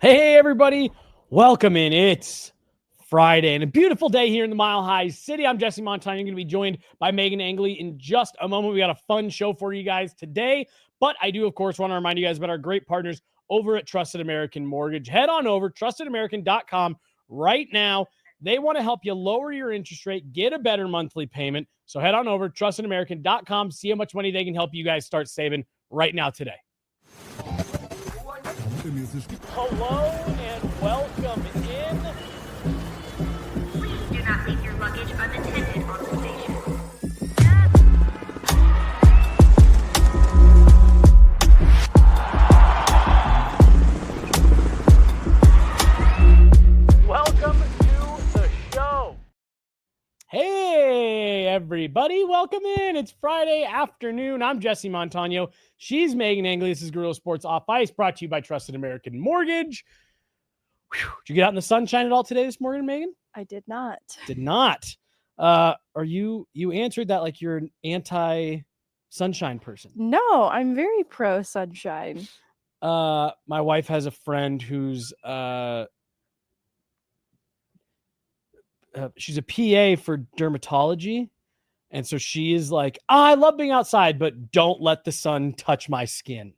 Hey, everybody. Welcome in. It's Friday and a beautiful day here in the Mile High City. I'm Jesse Montano. I'm going to be joined by Meghan Angley in just a moment. We got a fun show for you guys today, but I do, of course, want to remind you guys about our great partners over at Trusted American Mortgage. Head on over, trustedamerican.com right now. They want to help you lower your interest rate, get a better monthly payment. So head on over, trustedamerican.com, see how much money they can help you guys start saving right now today. Hello and welcome in. Please do not leave your luggage unattended on the station. Welcome to the show. Hey, everybody. Welcome in. It's Friday afternoon. I'm Jesse Montano. She's Meghan Angley. This is Guerrilla Sports Off Ice, brought to you by Trusted American Mortgage. Whew. Did you get out in the sunshine at all today this morning, Meghan? I did not. Did not. Are you answered that like you're an anti-sunshine person? No, I'm very pro sunshine. My wife has a friend who's she's a PA for dermatology. And so she is like, I love being outside, but don't let the sun touch my skin.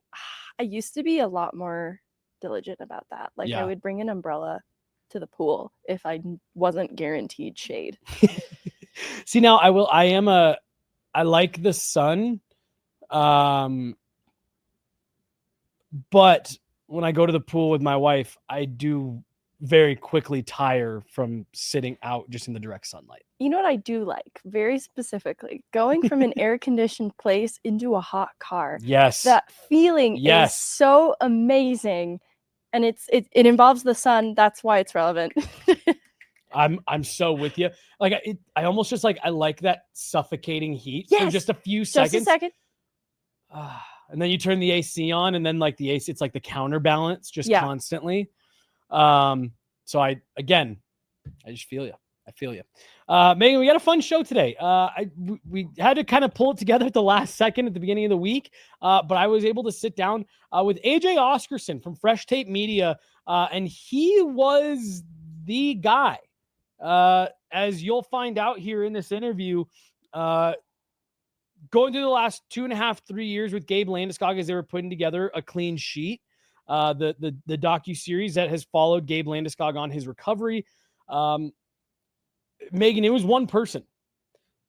I used to be a lot more diligent about that. Like Yeah. I would bring an umbrella to the pool if I wasn't guaranteed shade. See, now I like the sun. But when I go to the pool with my wife, I do very quickly tire from sitting out just in the direct sunlight. You know what I do like? Very specifically, going from an air-conditioned place into a hot car. Yes. That feeling Yes. is so amazing. And it involves the sun. That's why it's relevant. I'm so with you. Like I almost just like I like that suffocating heat for Yes. just a few Just seconds. a second. And then you turn the AC on, and then like the AC, it's like the counterbalance just Yeah. constantly. So I just feel you. I feel you. Meghan, we got a fun show today. We had to kind of pull it together at the last second at the beginning of the week. But I was able to sit down with AJ Oscarson from Fresh Tape Media. And he was the guy, as you'll find out here in this interview, going through the last 2.5, 3 years with Gabe Landeskog as they were putting together A Clean Sheet. The docuseries that has followed Gabe Landeskog on his recovery. Meghan, it was one person.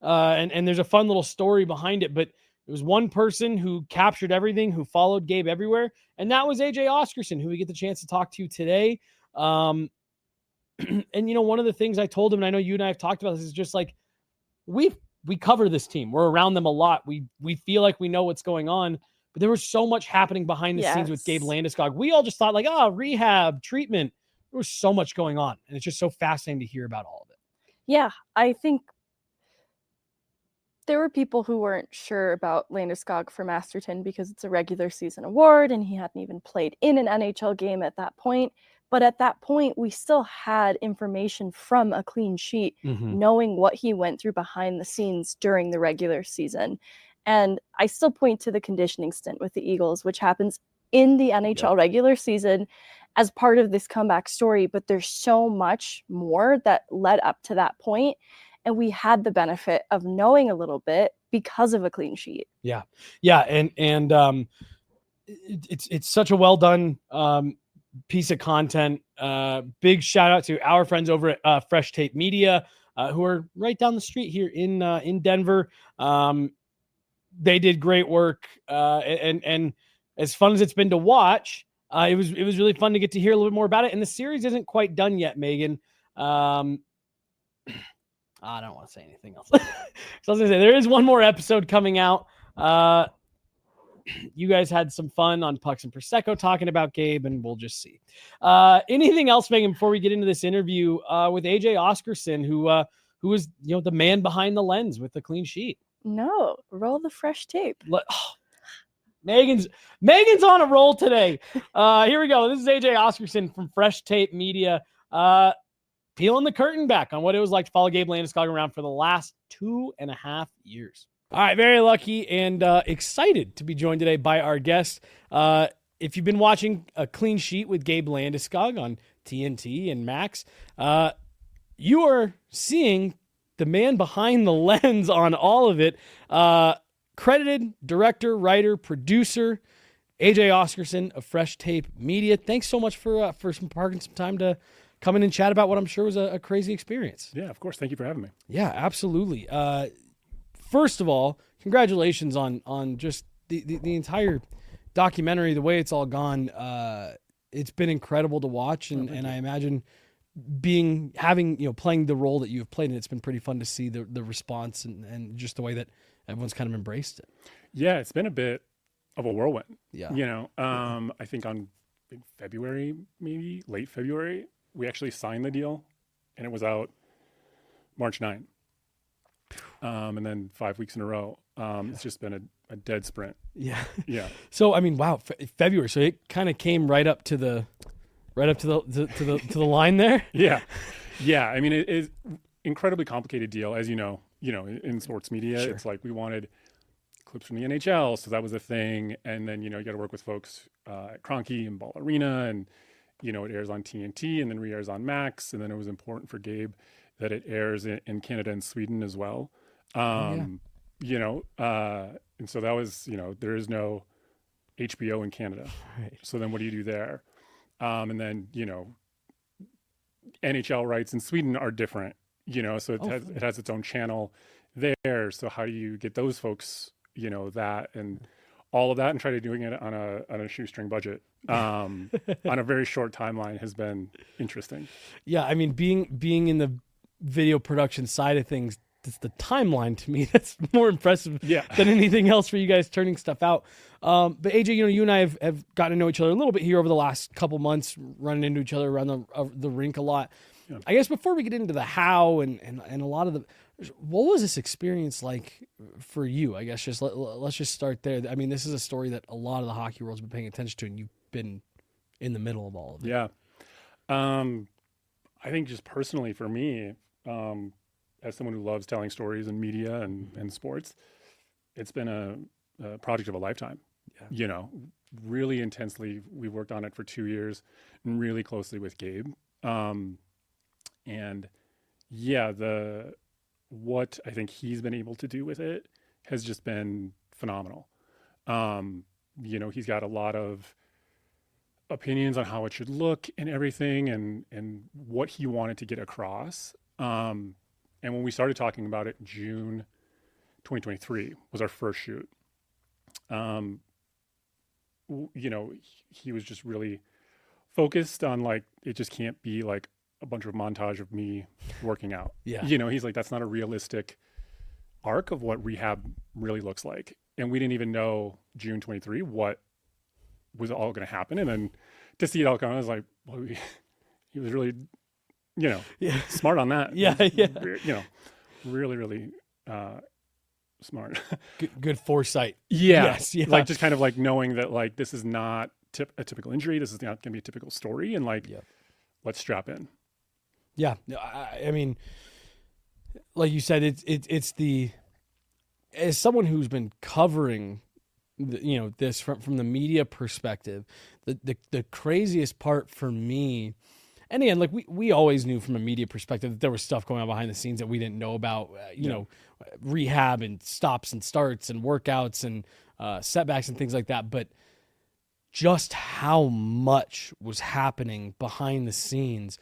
And there's a fun little story behind it, but it was one person who captured everything, who followed Gabe everywhere. And that was AJ Oscarson, who we get the chance to talk to today. And, you know, one of the things I told him, and I know you and I have talked about this, is just like, we cover this team. We're around them a lot. We feel like we know what's going on. But there was so much happening behind the scenes with Gabe Landeskog. We all just thought like, rehab, treatment. There was so much going on. And it's just so fascinating to hear about all of it. Yeah, I think there were people who weren't sure about Landeskog for Masterton because it's a regular season award and he hadn't even played in an NHL game at that point. But at that point, we still had information from A Clean Sheet, knowing what he went through behind the scenes during the regular season. And I still point to the conditioning stint with the Eagles, which happens in the NHL regular season as part of this comeback story. But there's so much more that led up to that point. And we had the benefit of knowing a little bit because of A Clean Sheet. Yeah. Yeah. And it's such a well done piece of content. Big shout out to our friends over at Fresh Tape Media, who are right down the street here in Denver. They did great work, and as fun as it's been to watch, it was really fun to get to hear a little bit more about it. And the series isn't quite done yet, Meghan. I don't want to say anything else. So I was gonna say there is one more episode coming out. You guys had some fun on Pucks and Prosecco talking about Gabe, and we'll just see. Anything else, Meghan, before we get into this interview with AJ Oscarson, who was the man behind the lens with The Clean Sheet? No, roll the fresh tape. Meghan's on a roll today. Here we go. This is AJ Oscarson from Fresh Tape Media, peeling the curtain back on what it was like to follow Gabe Landeskog around for the last 2.5 years. All right, very lucky and excited to be joined today by our guest. if you've been watching A Clean Sheet with Gabe Landeskog on TNT and Max, you are seeing the man behind the lens on all of it. Credited director, writer, producer, AJ Oscarson of Fresh Tape Media. Thanks so much for parking some time to come in and chat about what I'm sure was a crazy experience. Yeah, of course. Thank you for having me. Yeah, absolutely. First of all, congratulations on just the entire documentary, the way it's all gone. It's been incredible to watch, and I imagine playing the role that you've played, and it's been pretty fun to see the response and just the way that everyone's kind of embraced it. Yeah, it's been a bit of a whirlwind. Yeah. I think on February, maybe late February, we actually signed the deal, and it was out March 9th. And then 5 weeks in a row. It's just been a dead sprint. Yeah. Yeah. So, I mean, wow, February. So it kind of came right up to the line there. Yeah. Yeah. I mean, it is incredibly complicated deal, as you know, in sports media. Sure. It's like we wanted clips from the NHL, so that was a thing. And then, you got to work with folks at Kroenke and Ball Arena, and, it airs on TNT and then re-airs on Max. And then it was important for Gabe that it airs in Canada and Sweden as well. And so that was, there is no HBO in Canada. Right. So then what do you do there? And then, NHL rights in Sweden are different, so it has its own channel there. So how do you get those folks, that and all of that, and try to doing it on a shoestring budget on a very short timeline has been interesting. Yeah. I mean, being in the video production side of things, it's the timeline to me that's more impressive than anything else for you guys turning stuff out. But AJ, you and I have gotten to know each other a little bit here over the last couple months, running into each other around the rink a lot. Yeah. I guess before we get into the how and a lot of what was this experience like for you? I guess let's just start there. I mean, this is a story that a lot of the hockey world's been paying attention to, and you've been in the middle of all of it. Yeah. I think just personally for me, as someone who loves telling stories in media and sports, it's been a project of a lifetime. Yeah. Really intensely. We worked on it for 2 years and really closely with Gabe. And yeah, what I think he's been able to do with it has just been phenomenal. He's got a lot of opinions on how it should look and everything, and what he wanted to get across. And when we started talking about it, June 2023 was our first shoot. He was just really focused on, like, it just can't be like a bunch of montage of me working out. Yeah. He's like, that's not a realistic arc of what rehab really looks like. And we didn't even know June 23 what was all going to happen. And then to see it all come, I was like, well, he was really, smart on that. Yeah. Really, really smart. Good foresight. Yeah. Yes. Yeah. Like, just kind of like knowing that, like, this is not a typical injury. This is not going to be a typical story. And, like, let's strap in. Yeah. I mean, like you said, it's as someone who's been covering this from the media perspective, the craziest part for me, and again, like we always knew from a media perspective that there was stuff going on behind the scenes that we didn't know about, rehab and stops and starts and workouts and setbacks and things like that. But just how much was happening behind the scenes.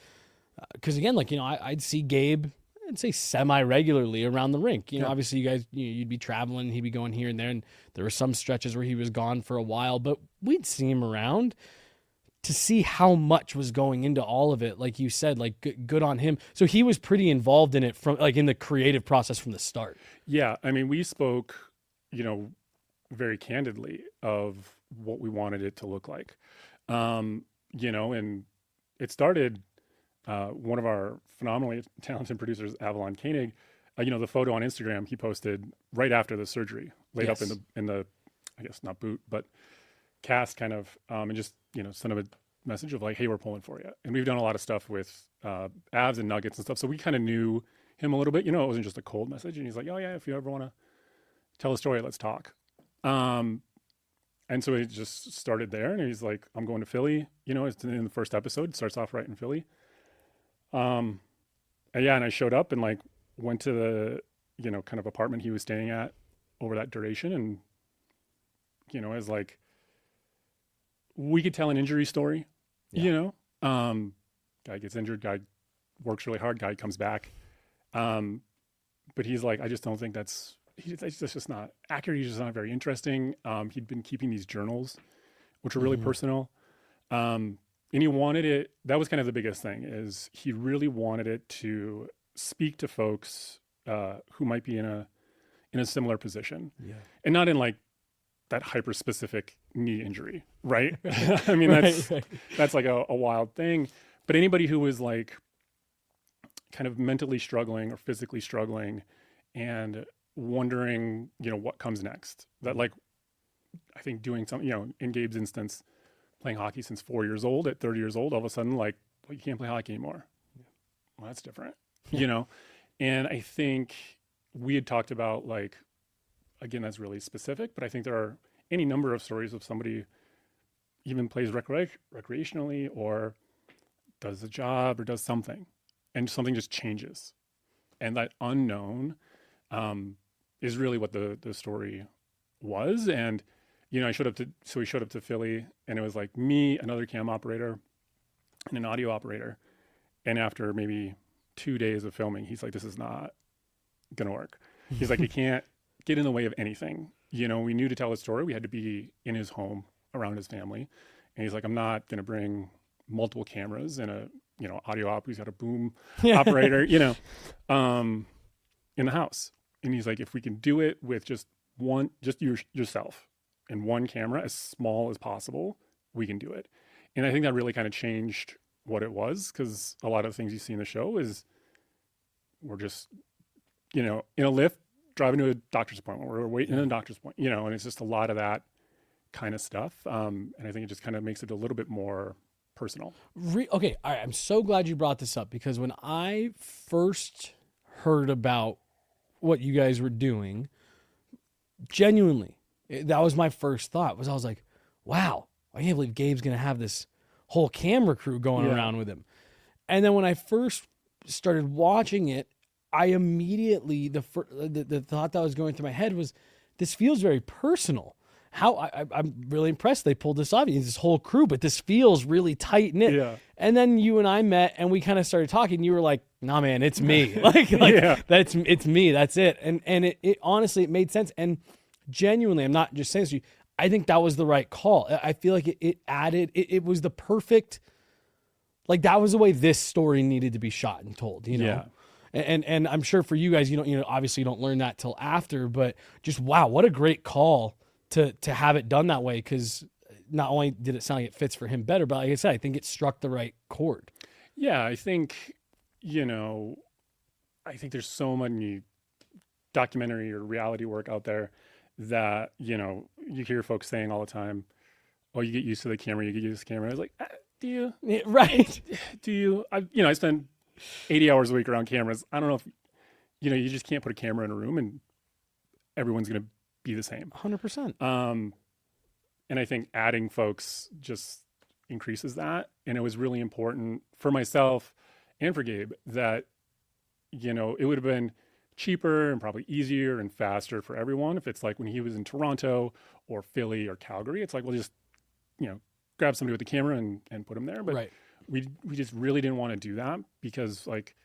Because again, like, I'd see Gabe, I'd say semi-regularly around the rink. Obviously you guys, you'd be traveling, he'd be going here and there, and there were some stretches where he was gone for a while, but we'd see him around. To see how much was going into all of it, like you said, like good on him. So he was pretty involved in it from, like, in the creative process from the start. Yeah, I mean, we spoke, very candidly of what we wanted it to look like, and it started. One of our phenomenally talented producers, Avalon Koenig, the photo on Instagram he posted right after the surgery, laid up in the, I guess not boot, but cast kind of, and just, sent him a message of like, hey, we're pulling for you. And we've done a lot of stuff with abs and nuggets and stuff. So we kind of knew him a little bit, it wasn't just a cold message. And he's like, oh yeah, if you ever want to tell a story, let's talk. And And so he just started there, and he's like, I'm going to Philly. It's in the first episode. It starts off right in Philly. And I showed up and like went to the, kind of apartment he was staying at over that duration. And, as like, we could tell an injury story, guy gets injured, guy works really hard, guy comes back. But he's like, I just don't think that's just not accurate. He's just not very interesting. He'd been keeping these journals, which were really personal. And he wanted it, that was kind of the biggest thing, is he really wanted it to speak to folks who might be in a similar position. Yeah. And not in like that hyper specific knee injury, right? I mean, that's like a wild thing. But anybody who was like kind of mentally struggling or physically struggling and wondering, what comes next. That like, I think doing something, in Gabe's instance, playing hockey since 4 years old, at 30 years old, all of a sudden, like, well, you can't play hockey anymore. Well, that's different, And I think we had talked about like, again, that's really specific, but I think there are any number of stories of somebody even plays recreationally or does a job or does something, and something just changes. And that unknown is really what the story was. And, we showed up to Philly, and it was like me, another cam operator, and an audio operator. And after maybe 2 days of filming, he's like, this is not going to work. He's like, you can't get in the way of anything. We knew to tell a story, we had to be in his home around his family. And he's like, I'm not going to bring multiple cameras and a, audio op. He's got a boom operator, in the house. And he's like, if we can do it with just yourself and one camera, as small as possible, we can do it. And I think that really kind of changed what it was, because a lot of the things you see in the show is we're just, in a lift, driving to a doctor's appointment. We're waiting in a doctor's appointment, and it's just a lot of that kind of stuff. And I think it just kind of makes it a little bit more personal. Okay. All right. I'm so glad you brought this up, because when I first heard about what you guys were doing, genuinely, that was my first thought. I was like, wow, I can't believe Gabe's going to have this whole camera crew going around with him. And then when I first started watching it, I immediately, the thought that was going through my head was, this feels very personal. I'm really impressed they pulled this off. It's this whole crew, but this feels really tight knit. Yeah. And then you and I met, and we kind of started talking. You were like, "Nah, man, it's me. It's me. That's it." And it honestly, it made sense. And genuinely, I'm not just saying this to you, I think that was the right call. I feel like it added. It was the perfect. Like, that was the way this story needed to be shot and told. Yeah. And I'm sure for you guys, obviously you don't learn that till after, but just wow, what a great call to have it done that way, because not only did it sound like it fits for him better, but like I said, I think it struck the right chord. Yeah, I think, I think there's so many documentary or reality work out there that, you hear folks saying all the time, oh, you get used to the camera, you get used to the camera. I was like, do you? Yeah, right. Do you? I spend 80 hours a week around cameras. I don't know if, you just can't put a camera in a room and everyone's going to be the same. 100%. And I think adding folks just increases that. And it was really important for myself and for Gabe that, it would have been cheaper and probably easier and faster for everyone if it's like when he was in Toronto or Philly or Calgary. It's like, we'll just, grab somebody with a camera and put him there. But right. we just really didn't want to do that, because like,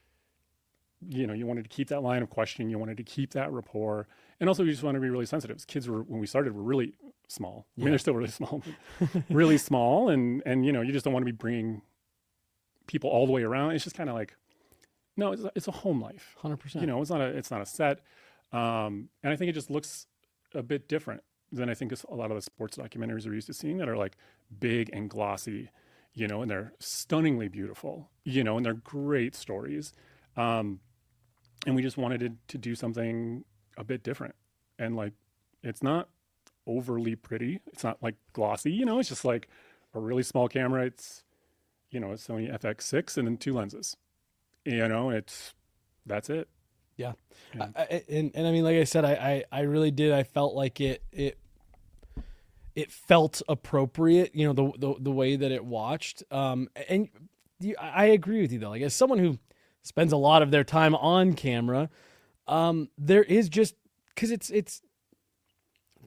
you wanted to keep that line of questioning. You wanted to keep that rapport. And also, we just wanted to be really sensitive. Kids when we started, were really small. I mean, they're still really small, but really small. And, you just don't want to be bringing people all the way around. It's just kind of like, no, it's a home life. 100%. It's not a set. And I think it just looks a bit different than I think a lot of the sports documentaries we're used to seeing, that are like big and glossy, and they're stunningly beautiful, and they're great stories. And we just wanted to do something a bit different. And like, it's not overly pretty. It's not like glossy, it's just like a really small camera. It's, a Sony FX6 and then 2 lenses, that's it. Yeah. And I mean, like I said, I really did. I felt like it it felt appropriate, the way that it watched. I agree with you though. Like as someone who spends a lot of their time on camera, there is just because it's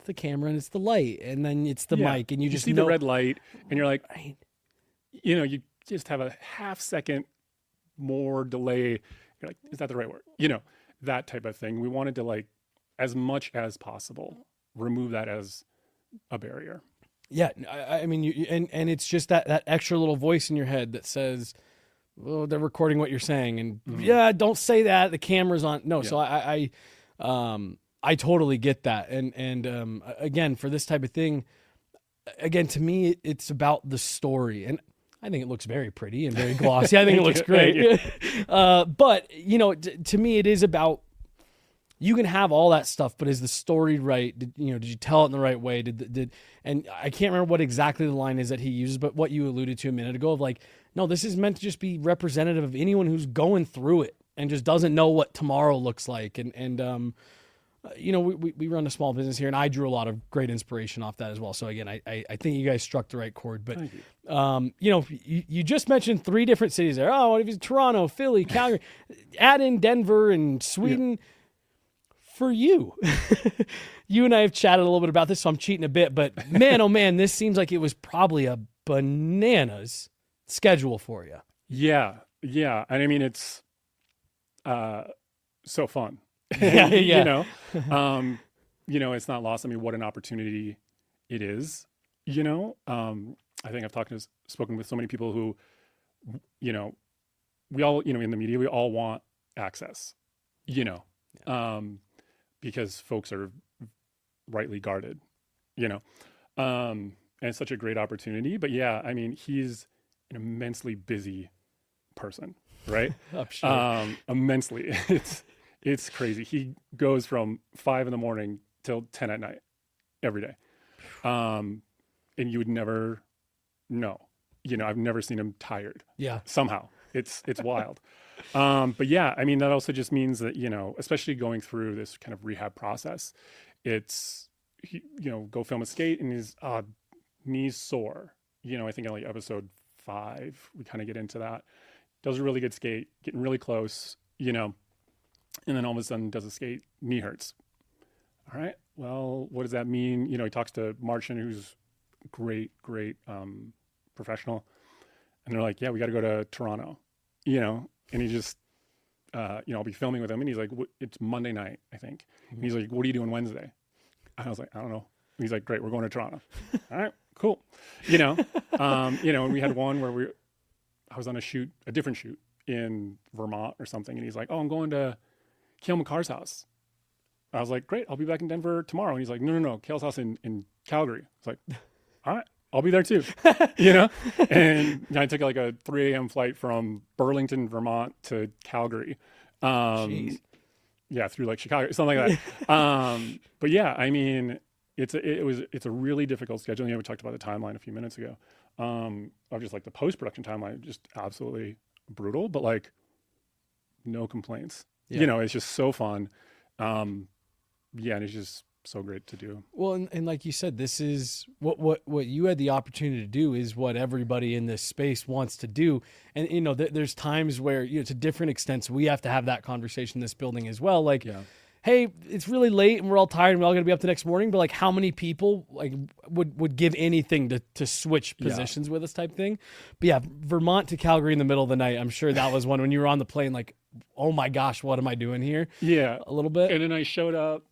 the camera and it's the light and then it's the mic and you just see know the red light and you're like, right. you just have a half second more delay. You're like, is that the right word? That type of thing. We wanted to, like, as much as possible, remove that as a barrier. Yeah, I mean, and it's just that extra little voice in your head that says, "Oh, they're recording what you're saying," and yeah, don't say that. The camera's on. No, so I totally get that, and again, for this type of thing, again, to me, it's about the story, and I think it looks very pretty and very glossy. I think it looks great, but to me, it is about. You can have all that stuff, but is the story right? Did you tell it in the right way? And I can't remember what exactly the line is that he uses, but what you alluded to a minute ago of like, no, this is meant to just be representative of anyone who's going through it and just doesn't know what tomorrow looks like. And we run a small business here, and I drew a lot of great inspiration off that as well. So again, I think you guys struck the right chord. But you just mentioned 3 different cities there. Oh, what if it's Toronto, Philly, Calgary, add in Denver and Sweden. Yeah. For you, you and I have chatted a little bit about this, so I'm cheating a bit, but man, oh man, this seems like it was probably a bananas schedule for you. Yeah. And I mean, it's so fun. Yeah. It's not lost on me what an opportunity it is. I think I've spoken with so many people who, we all, in the media, we all want access, because folks are rightly guarded, and it's such a great opportunity. But yeah, I mean, he's an immensely busy person, right? I'm sure. Immensely. It's crazy. He goes from 5 a.m. till 10 p.m. every day. And you would never know, I've never seen him tired. Yeah. Somehow it's wild. But yeah, I mean, that also just means that, especially going through this kind of rehab process, go film a skate and his knees sore. I think in like episode 5, we kind of get into that. Does a really good skate, getting really close, and then all of a sudden does a skate, knee hurts. All right, well, what does that mean? He talks to Martian, who's great professional. And they're like, yeah, we got to go to Toronto, and he just, I'll be filming with him, and he's like, it's Monday night, I think. And he's like, what are you doing Wednesday? And I was like, I don't know. And he's like, great, we're going to Toronto. All right, cool. And we had one where I was on a different shoot in Vermont or something, and he's like, oh, I'm going to Cale Makar's house. I was like, great, I'll be back in Denver tomorrow. And he's like, no, Cale's house in Calgary. It's like, all right, I'll be there too, And I took like a 3 a.m. flight from Burlington, Vermont to Calgary. Yeah, through like Chicago, something like that. But yeah, I mean, it's a really difficult schedule. We talked about the timeline a few minutes ago. Of just like the post-production timeline, just absolutely brutal, but like no complaints. Yeah. It's just so fun. And it's just so great to do. Well, and like you said, this is what you had the opportunity to do is what everybody in this space wants to do. And, there's times where, to different extents, we have to have that conversation in this building as well. Like, hey, it's really late and we're all tired and we're all going to be up the next morning. But like how many people like would give anything to switch positions with us type thing. But yeah, Vermont to Calgary in the middle of the night. I'm sure that was one when you were on the plane, like, oh my gosh, what am I doing here? Yeah. A little bit. And then I showed up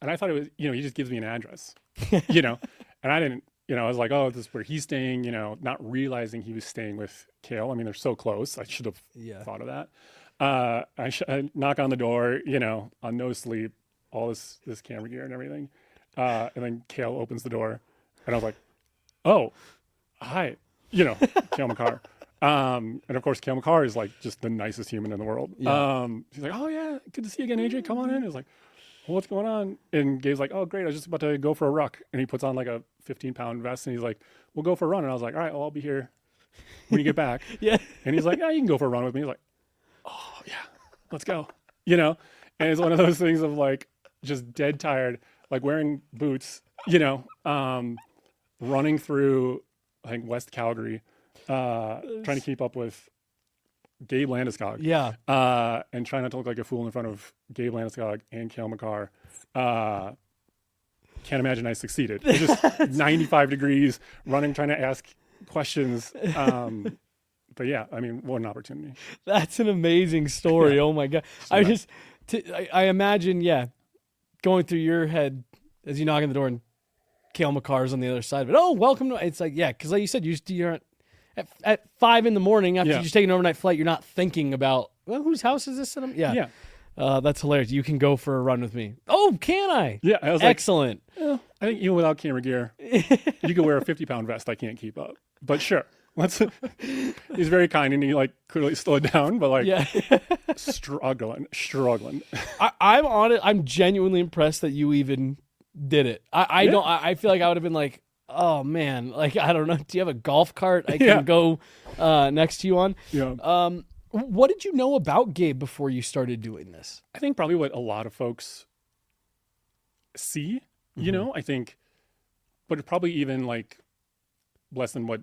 and I thought it was, he just gives me an address, and I didn't, I was like, oh, this is where he's staying, not realizing he was staying with Cale. I mean, they're so close. I should have thought of that. I knock on the door, on no sleep, all this camera gear and everything. And then Cale opens the door and I was like, oh, hi, Cale Makar. And of course, Cale Makar is like just the nicest human in the world. Yeah. He's like, oh yeah, good to see you again, AJ. Come on in. He's like, well, what's going on? And Gabe's like, oh great, I was just about to go for a ruck. And he puts on like a 15-pound vest and he's like, we'll go for a run. And I was like, all right, well, I'll be here when you get back. Yeah. And he's like, yeah, you can go for a run with me. He's like, oh yeah, let's go. And it's one of those things of like just dead tired, like wearing boots, running through, I think, West Calgary, trying to keep up with Gabe Landeskog. Yeah. And trying not to look like a fool in front of Gabe Landeskog and Cale Makar. Can't imagine I succeeded. It was just 95 degrees, running, trying to ask questions. But yeah, I mean, what an opportunity. That's an amazing story. Yeah. Oh my God. So I imagine, going through your head as you knock on the door and Cale Makar's on the other side of it. Oh, welcome to, it's like, because like you said, you're at 5 a.m. after you just take an overnight flight, you're not thinking about, well, whose house is this? Yeah. That's hilarious. You can go for a run with me. Oh, can I? Yeah. I was excellent. I think even without camera gear, you could wear a 50-pound vest. I can't keep up, but sure. He's very kind and he like clearly slowed down, but like struggling. I'm on it. I'm genuinely impressed that you even did it. I don't. I feel like I would have been like, oh man, like I don't know. Do you have a golf cart I can go next to you on? Yeah. What did you know about Gabe before you started doing this? I think probably what a lot of folks see. You know, I think, but it's probably even like less than what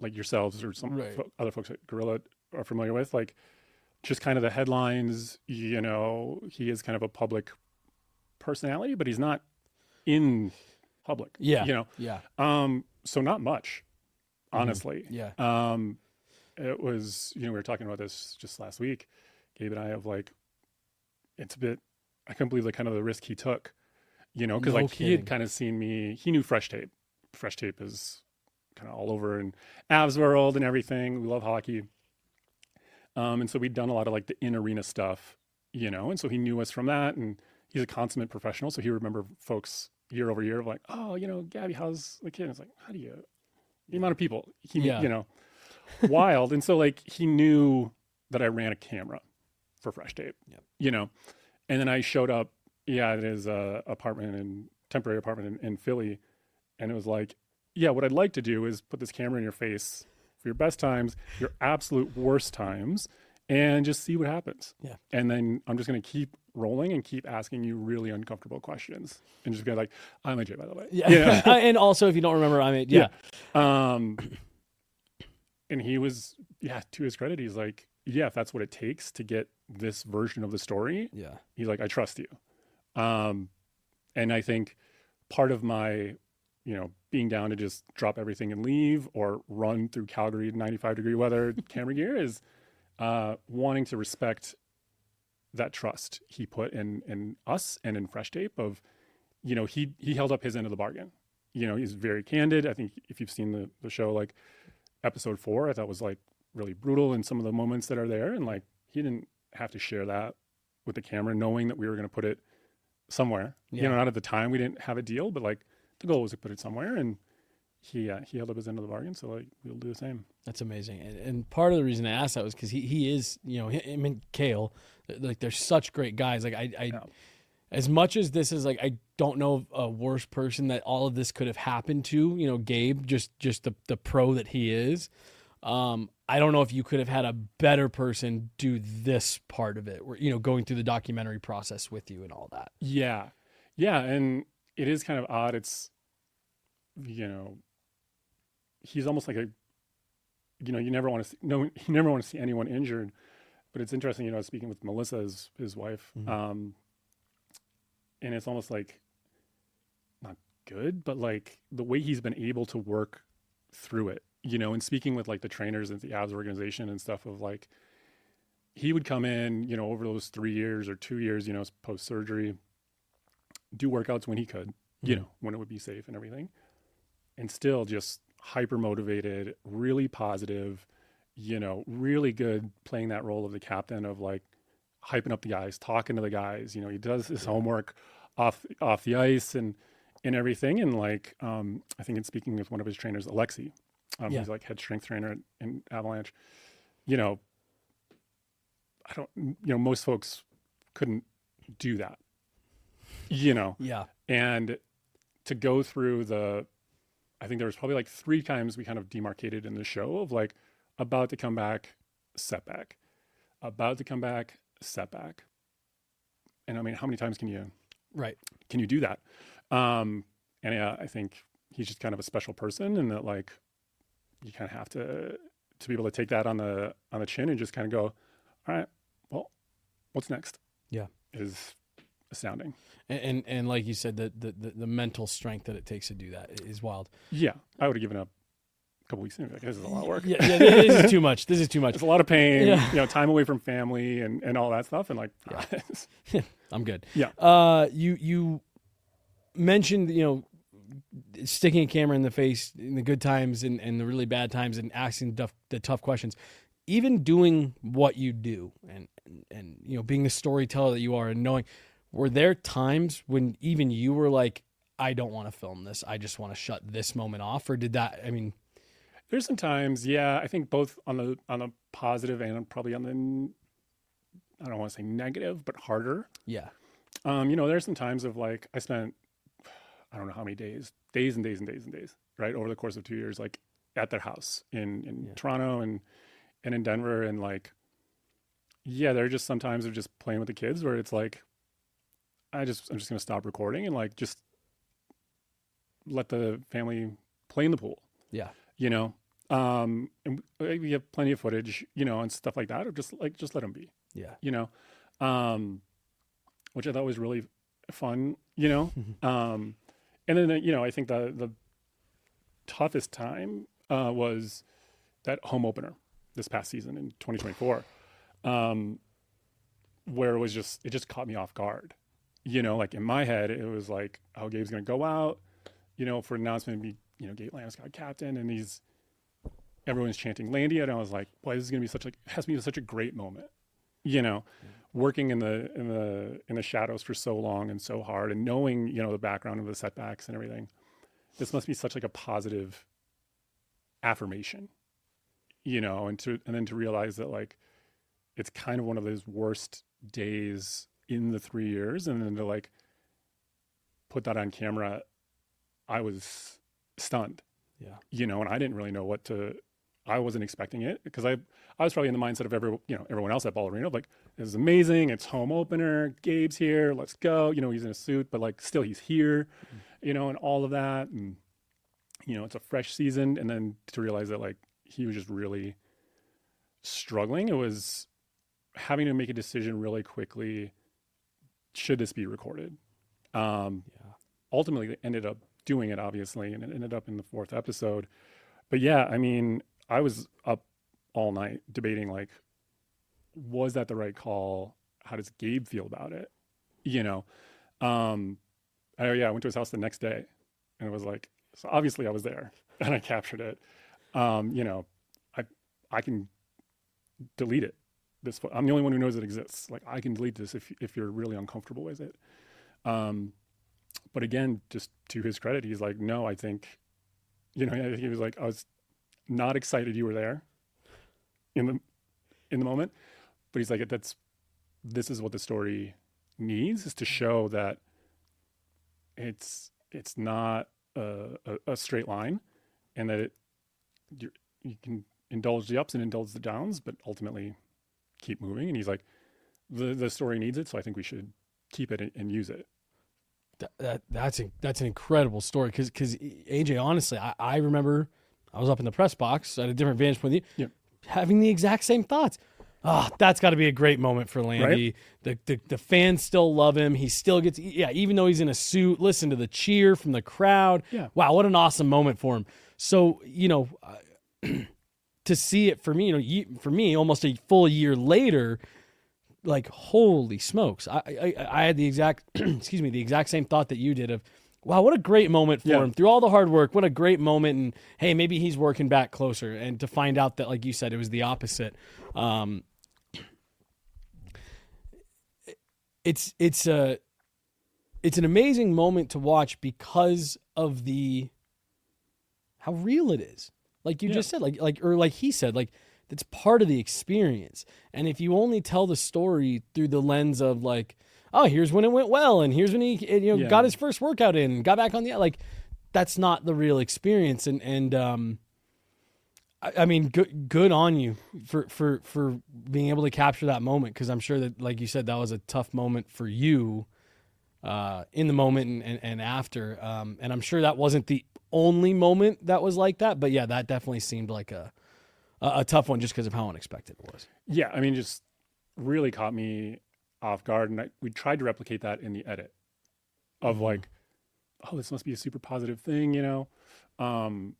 like yourselves or some other folks at Gorilla are familiar with, like just kind of the headlines. You know, he is kind of a public personality, but he's not in public. Yeah. You know. So not much, honestly. Yeah. It was, you know, we were talking about this just last week, Gabe and I, of like, it's a bit, I couldn't believe the kind of the risk he took, you know, because he had kind of seen me, he knew Fresh Tape. Fresh Tape is kind of all over in Avs world and everything. We love hockey. And so we'd done a lot of like the in-arena stuff, you know, and so he knew us from that, and he's a consummate professional. So he remember folks year over year of like, oh, you know, Gabby, how's the kid? And it's like, how do you, the amount of people, you know, wild. And so like he knew that I ran a camera for Fresh Tape, you know, and then I showed up at his temporary apartment in Philly, and it was like, what I'd like to do is put this camera in your face for your best times, your absolute worst times, and just see what happens. And then I'm just going to keep rolling and keep asking you really uncomfortable questions, and just be like, I'm AJ, by the way. And also, if you don't remember, I'm AJ. And he was, to his credit, he's like, if that's what it takes to get this version of the story, he's like, I trust you. And I think part of my, you know, being down to just drop everything and leave or run through Calgary 95-degree weather camera gear is wanting to respect that trust he put in us and in Fresh Tape of, you know, he held up his end of the bargain. You know, he's very candid. I think if you've seen the show, like episode 4, I thought was like really brutal in some of the moments that are there. And like, he didn't have to share that with the camera, knowing that we were going to put it somewhere. You know, not at the time we didn't have a deal, but like the goal was to put it somewhere, and he held up his end of the bargain. So like, we'll do the same. That's amazing. And part of the reason I asked that was because he is, you know, him and Cale, like they're such great guys. Like I as much as this is like, I don't know of a worse person that all of this could have happened to, you know, Gabe, just the pro that he is. I don't know if you could have had a better person do this part of it, where, you know, going through the documentary process with you and all that. Yeah. And it is kind of odd. It's, you know, he's almost like a, you know, you never want to see anyone injured, but it's interesting, you know, speaking with Melissa, his wife, and it's almost like not good, but like the way he's been able to work through it, you know, and speaking with like the trainers and the ABS organization and stuff of like, he would come in, you know, over those 3 years or 2 years, you know, post surgery, do workouts when he could, you know, when it would be safe and everything, and still just hyper motivated, really positive, you know, really good playing that role of the captain of like hyping up the guys, talking to the guys, you know, he does his homework off the ice and everything. And like, I think in speaking with one of his trainers, Alexi, he's like head strength trainer in Avalanche, you know, most folks couldn't do that, you know? And to go through I think there was probably like 3 times we kind of demarcated in the show of like, about to come back, setback, about to come back, setback. And I mean, how many times can you do that? And I think he's just kind of a special person, and that like you kind of have to be able to take that on the chin and just kind of go, all right, well, what's next? Yeah, is astounding. And like you said, the mental strength that it takes to do that is wild. Yeah, I would have given up a couple weeks in. Like, this is a lot of work. Yeah, this is too much. This is too much. It's a lot of pain. Yeah. You know, time away from family and all that stuff. And like, I'm good. Yeah. You mentioned, you know, sticking a camera in the face in the good times and the really bad times and asking the tough questions. Even doing what you do and you know, being the storyteller that you are and knowing, were there times when even you were like, I don't want to film this, I just want to shut this moment off? Or did that, I mean, there's some times, yeah, I think both on the positive and probably on the, I don't want to say negative, but harder. Yeah. You know, there's some times of like, I spent, I don't know how many days, right, over the course of 2 years, like at their house in Toronto and in Denver. And like, yeah, there are just some times of just playing with the kids where it's like, I'm just going to stop recording and like, just let the family play in the pool. Yeah. You know, and we have plenty of footage, you know, and stuff like that, or just let them be. Yeah. You know, which I thought was really fun, you know. And then, you know, I think the toughest time was that home opener this past season in 2024, where it just caught me off guard. You know, like in my head, it was like, oh, Gabe's going to go out, you know, for an announcement, be, you know, Gabe Landeskog captain, and everyone's chanting Landy, and I was like, boy, this is going to be has to be such a great moment, you know, working in the shadows for so long and so hard, and knowing, you know, the background of the setbacks and everything. This must be such like a positive affirmation, you know, and then to realize that like it's kind of one of those worst days in the 3 years, and then to like put that on camera, I was stunned. Yeah. You know, and I didn't really know I wasn't expecting it, because I was probably in the mindset of everyone else at Ball Arena, like, this is amazing, it's home opener, Gabe's here, let's go. You know, he's in a suit, but like still he's here, you know, and all of that. And, you know, it's a fresh season. And then to realize that like he was just really struggling. It was having to make a decision really quickly. Should this be recorded? Ultimately, they ended up doing it, obviously, and it ended up in the 4th episode. But yeah, I mean, I was up all night debating, like, was that the right call? How does Gabe feel about it? You know, I went to his house the next day, and it was like, so obviously I was there and I captured it. You know, I can delete it. I'm the only one who knows it exists. Like, I can delete this if you're really uncomfortable with it. But again, just to his credit, he's like, no, I think, you know, he was like, I was not excited you were there in the moment, but he's like, this is what the story needs, is to show that it's not a straight line, and that you can indulge the ups and indulge the downs, but ultimately keep moving. And he's like, the story needs it, so I think we should keep it and use it. That's an incredible story, because AJ, honestly, I remember I was up in the press box at a different vantage point than you, having the exact same thoughts. That's got to be a great moment for Landy. Right? The fans still love him. He still gets, even though he's in a suit, listen to the cheer from the crowd. Yeah. Wow, what an awesome moment for him. So, you know, to see it for me, you know, for me, almost a full year later, like, holy smokes. I had the exact, the exact same thought that you did of, wow, what a great moment for him through all the hard work. What a great moment. And hey, maybe he's working back closer. And to find out that, like you said, it was the opposite. It's an amazing moment to watch because of how real it is. Like you just said, like he said, like, it's part of the experience. And if you only tell the story through the lens of like, oh, here's when it went well, and here's when he got his first workout in and got back on like, that's not the real experience. And I mean, good on you for being able to capture that moment, because I'm sure that, like you said, that was a tough moment for you in the moment and after. And I'm sure that wasn't the only moment that was like that, but yeah, that definitely seemed like a tough one just because of how unexpected it was. Yeah, I mean, just really caught me off guard, and we tried to replicate that in the edit of like, oh, this must be a super positive thing, you know? And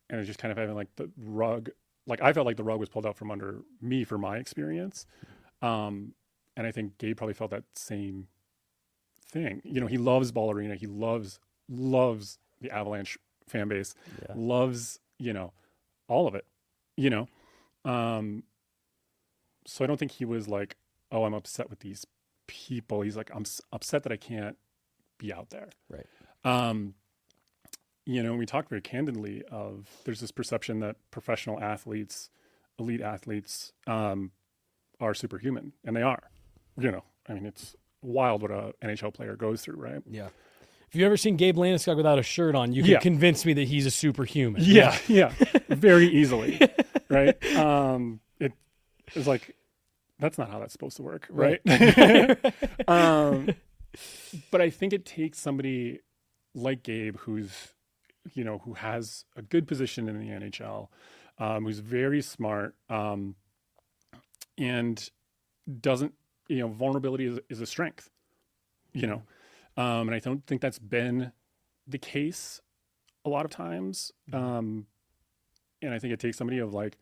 it's just kind of having like the rug, like I felt like the rug was pulled out from under me for my experience. And I think Gabe probably felt that same thing. You know, he loves Ballerina. He loves the Avalanche fan base, loves, you know, all of it, you know? So I don't think he was like, oh, I'm upset with these people. He's like, I'm upset that I can't be out there. Right. You know, we talked very candidly of there's this perception that professional athletes, elite athletes, are superhuman, and they are. You know, I mean, it's wild what a NHL player goes through, right? Yeah. If you've ever seen Gabe Landeskog without a shirt on, you can convince me that he's a superhuman. Yeah, very easily, right? It's like, that's not how that's supposed to work, right? But I think it takes somebody like Gabe who's, you know, who has a good position in the NHL, who's very smart, and doesn't, you know, vulnerability is a strength, you know, and I don't think that's been the case a lot of times. And I think it takes somebody of like,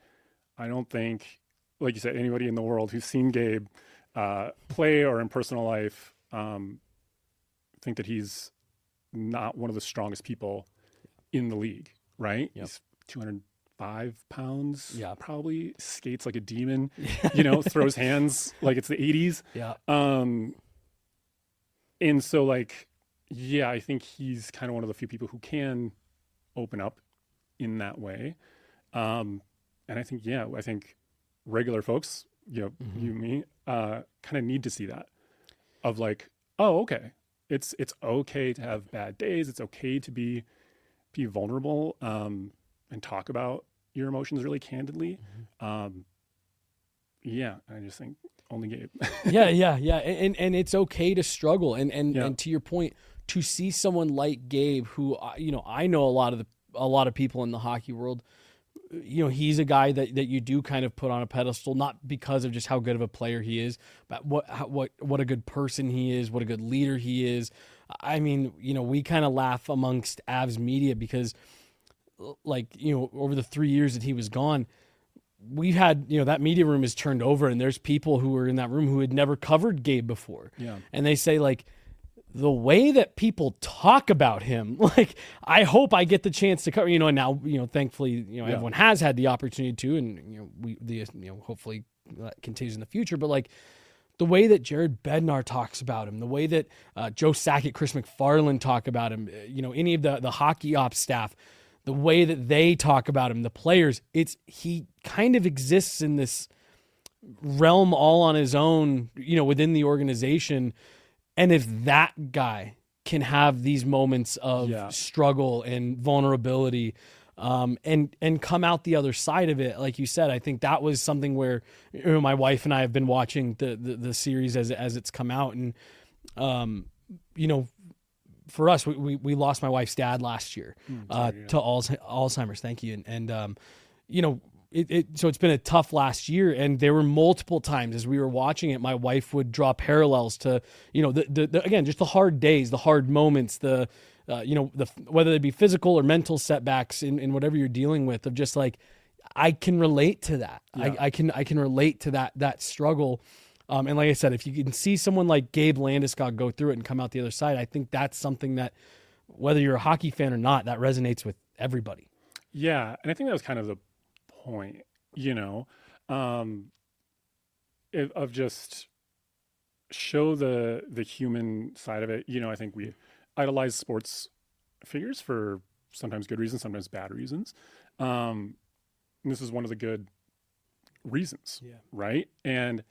I don't think, like you said, anybody in the world who's seen Gabe play or in personal life, think that he's not one of the strongest people in the league, right? Yep. He's 205 pounds, probably, skates like a demon, you know, throws hands like it's the 80s. Yeah. And so like, yeah, I think he's kind of one of the few people who can open up in that way. And I think, I think regular folks, you know, you, me, kind of need to see that of like, oh, okay. It's okay to have bad days. It's okay to be vulnerable, and talk about your emotions really candidly. I just think only Gabe. Yeah. And it's okay to struggle. And to your point, to see someone like Gabe, who, you know, I know a lot of people in the hockey world, you know, he's a guy that you do kind of put on a pedestal, not because of just how good of a player he is, but what a good person he is, what a good leader he is. I mean, you know, we kind of laugh amongst Avs media because, like, you know, over the 3 years that he was gone, we've had, you know, that media room is turned over, and there's people who were in that room who had never covered Gabe before. Yeah. And they say, like, the way that people talk about him, like, I hope I get the chance to cover, you know, and now, you know, thankfully, you know, everyone has had the opportunity to, and, you know, hopefully that continues in the future. But like the way that Jared Bednar talks about him, the way that Joe Sakic, Chris McFarland talk about him, you know, any of the hockey ops staff, the way that they talk about him, the players, he kind of exists in this realm all on his own, you know, within the organization. And if that guy can have these moments of struggle and vulnerability, and come out the other side of it, like you said, I think that was something where, you know, my wife and I have been watching the series as it's come out, and you know, for us, we lost my wife's dad last year to Alzheimer's. Thank you, and you know. So it's been a tough last year, and there were multiple times as we were watching it, my wife would draw parallels to, you know, the again, just the hard days, the hard moments, you know, whether they be physical or mental setbacks in whatever you're dealing with, of just like, I can relate to that. Yeah. I can relate to that struggle. And like I said, if you can see someone like Gabe Landeskog go through it and come out the other side, I think that's something that, whether you're a hockey fan or not, that resonates with everybody. Yeah. And I think that was kind of the point, you know, of just show the human side of it. You know, I think we idolize sports figures for sometimes good reasons, sometimes bad reasons. And this is one of the good reasons, right? And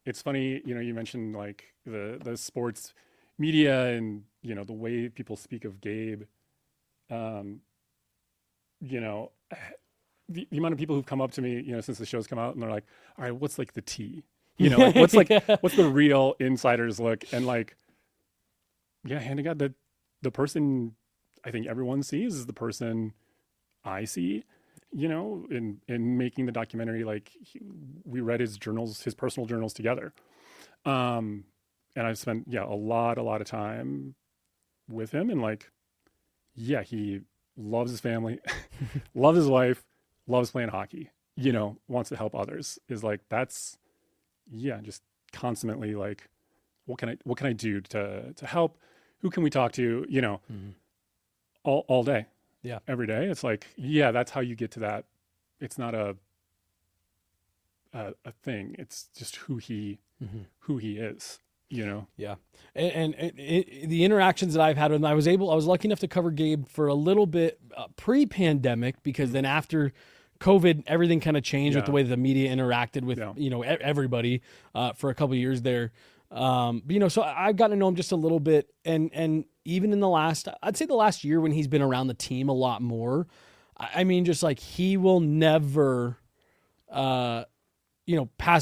it's funny, you know, you mentioned like the sports media and, you know, the way people speak of Gabe, you know, the amount of people who've come up to me, you know, since the show's come out, and they're like, all right, what's like the tea? You know, like, what's the real insider's look? And like, yeah, hand in God, the person I think everyone sees is the person I see, in making the documentary. Like we read his journals, his personal journals together. And I've spent, a lot of time with him, and like, yeah, he loves his family, loves his wife, loves playing hockey, wants to help others, is like, that's, just constantly like, what can I do to help? Who can we talk to, all day. Yeah. Every day. It's like, that's how you get to that. It's not a thing. It's just who he is, Yeah. And the interactions that I've had with him, I was lucky enough to cover Gabe for a little bit pre-pandemic, because then after COVID, everything kind of changed with the way that the media interacted with, everybody for a couple of years there. But, so I've gotten to know him just a little bit, and even in I'd say the last year when he's been around the team a lot more, I mean, just like he will never, pass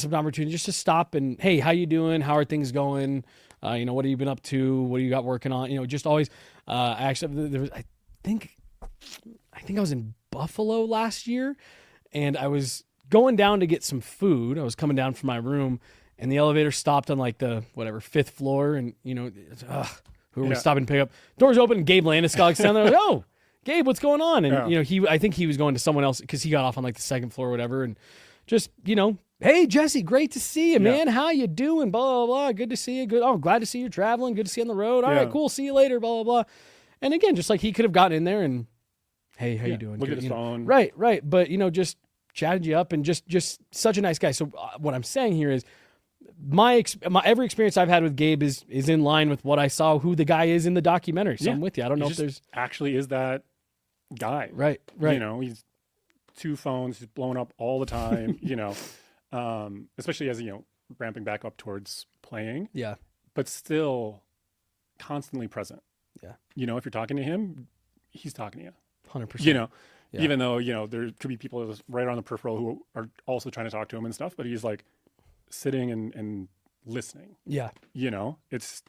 up an opportunity just to stop and, hey, how you doing? How are things going? What have you been up to? What do you got working on? Just always, actually, I think I was in Buffalo last year, and I was going down to get some food. I was coming down from my room, and the elevator stopped on like the fifth floor, and who are we stopping to pick up? Doors open, and Gabe Landeskog's down there. Like, oh, Gabe, what's going on? And I think he was going to someone else because he got off on like the second floor or whatever, and just hey Jesse, great to see you, man. How you doing? Blah blah blah. Good to see you. Good. Oh, glad to see you're traveling. Good to see you on the road. All right, cool. See you later. Blah blah blah. And again, just like he could have gotten in there and, hey, how you doing? Look at his phone. Right. But just chatted you up, and just such a nice guy. So what I'm saying here is, my every experience I've had with Gabe is in line with what I saw who the guy is in the documentary. So I'm with you. I don't know if there's actually is that guy. Right. He's 2 phones, he's blowing up all the time, especially as ramping back up towards playing. Yeah. But still constantly present. Yeah. If you're talking to him, he's talking to you. 100%. Even though, there could be people right on the peripheral who are also trying to talk to him and stuff, but he's like sitting and listening. Yeah. It's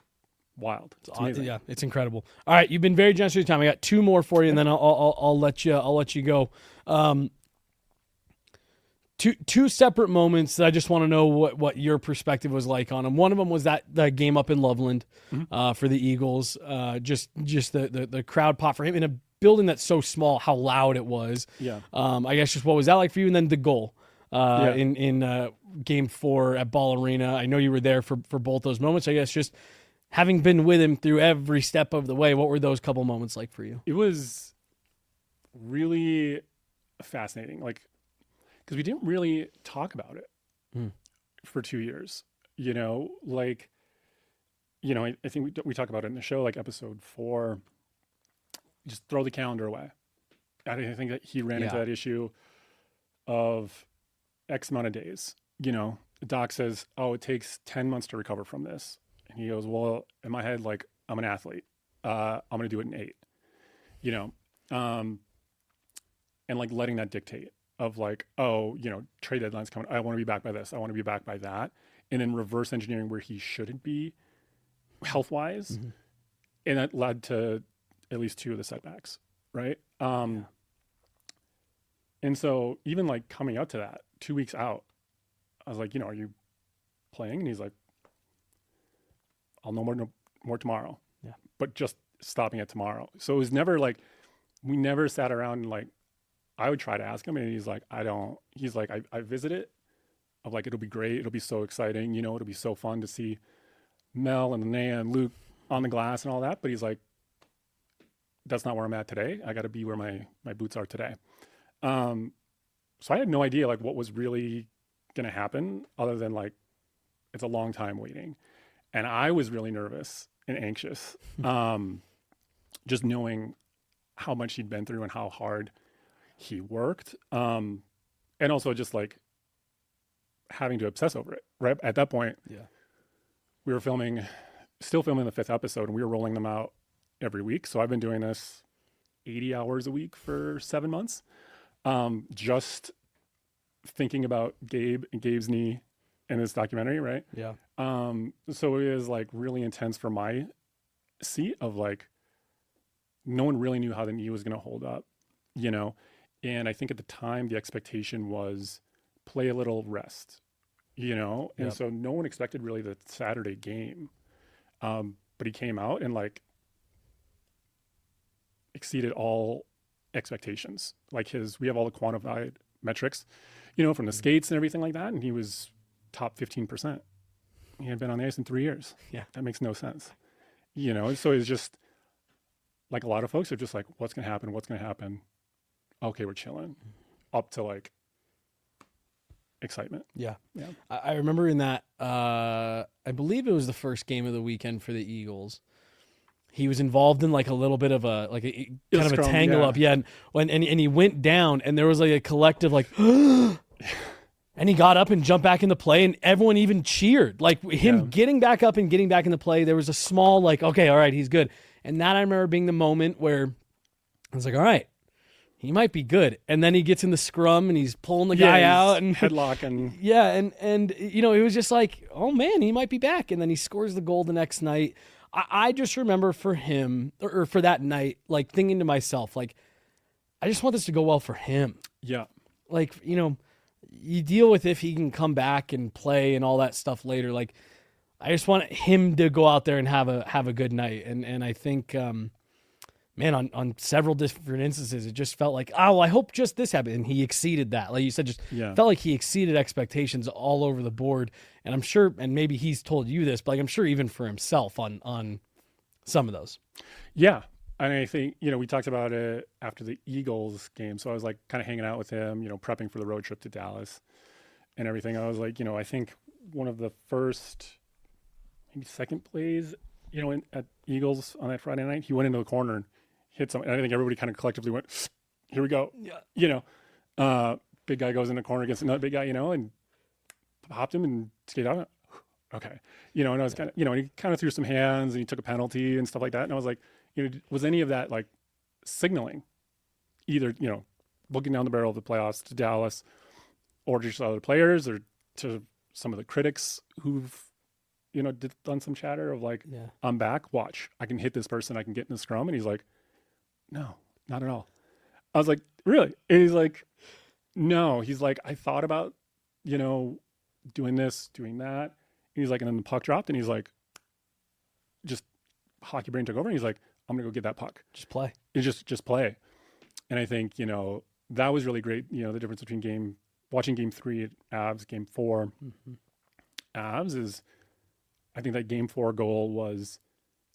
wild. It's amazing. Yeah, it's incredible. All right, you've been very generous with your time. I got 2 more for you, and then I'll let you go. Two separate moments that I just want to know what your perspective was like on them. One of them was that game up in Loveland for the Eagles. Just the crowd pop for him in a building that's so small, how loud it was. Yeah. I guess just what was that like for you? And then the goal in Game 4 at Ball Arena. I know you were there for both those moments. I guess just having been with him through every step of the way, what were those couple moments like for you? It was really fascinating. Like, because we didn't really talk about it for 2 years, I think we talk about it in the show, like episode 4, just throw the calendar away. I think that he ran into that issue of X amount of days. The doc says, oh, it takes 10 months to recover from this. And he goes, well, in my head, like, I'm an athlete. I'm going to do it in 8, and like letting that dictate of like, oh, trade deadline's coming. I want to be back by this. I want to be back by that. And then reverse engineering where he shouldn't be health-wise. And that led to at least 2 of the setbacks, right? And so even like coming up to that, 2 weeks out, I was like, are you playing? And he's like, I'll know more tomorrow. Yeah. But just stopping at tomorrow. So it was never like, we never sat around and like, I would try to ask him, and he's like, I visit it. I'm like, it'll be great. It'll be so exciting. It'll be so fun to see Mel and Linnea and Luke on the glass and all that. But he's like, that's not where I'm at today. I got to be where my boots are today. So I had no idea like what was really going to happen, other than like, it's a long time waiting. And I was really nervous and anxious, just knowing how much he'd been through and how hard he worked. And also just like having to obsess over it, right? At that point, we were still filming the 5th episode, and we were rolling them out every week. So I've been doing this 80 hours a week for 7 months, just thinking about Gabe and Gabe's knee in this documentary, right? Yeah. So it was like really intense for my seat of like, no one really knew how the knee was going to hold up, you know? And I think at the time, the expectation was play a little, rest, you know? And Yep. so no one expected really the Saturday game. But he came out and like exceeded all expectations. Like we have all the quantified metrics, you know, from the skates and everything like that. And he was top 15%. He had been on the ice in 3 years. Yeah. That makes no sense, you know? And so it's just like a lot of folks are just like, what's going to happen? What's going to happen? Okay, we're chilling, up to like excitement. Yeah. Yeah. I remember in that, I believe it was the first game of the weekend for the Eagles. He was involved in like a little bit of a kind of a tangle yeah. up. Yeah. And he went down and there was like a collective like, and he got up and jumped back into play and everyone even cheered. Like him getting back up and getting back into play. There was a small like, okay, all right, he's good. And that I remember being the moment where I was like, all right, he might be good. And then he gets in the scrum and he's pulling the guy out and headlock and yeah. And you know, it was just like, oh man, he might be back. And then he scores the goal the next night. I just remember for him or for that night, like thinking to myself, like, I just want this to go well for him. yeah. Like, you know, you deal with if he can come back and play and all that stuff later. Like, I just want him to go out there and have a good night. And I think, man, on several different instances, it just felt like, oh, well, I hope just this happened. And he exceeded that. Like you said, just felt like he exceeded expectations all over the board. And I'm sure, and maybe he's told you this, but like I'm sure even for himself on some of those. Yeah. And I think, you know, we talked about it after the Eagles game. So I was like kind of hanging out with him, you know, prepping for the road trip to Dallas and everything. I was like, you know, I think one of the first, maybe second plays, you know, at Eagles on that Friday night, he went into the corner and hit something. And I think everybody kind of collectively went, here we go. Yeah. You know, big guy goes in the corner against another big guy, you know, and hopped him and skated out. Okay. You know, and I was kind of, you know, and he kind of threw some hands and he took a penalty and stuff like that. And I was like, you know, was any of that like signaling either, you know, looking down the barrel of the playoffs to Dallas or just other players or to some of the critics who've, you know, done some chatter of like, I'm back, watch, I can hit this person, I can get in the scrum. And he's like, no, not at all. I was like, really? And he's like, no. He's like, I thought about, you know, doing this, doing that. And he's like, and then the puck dropped and he's like, just hockey brain took over. And he's like, I'm going to go get that puck. Just play. It's just play. And I think, you know, that was really great. You know, the difference between watching game 3 at Avs, game 4 Avs is, I think that game 4 goal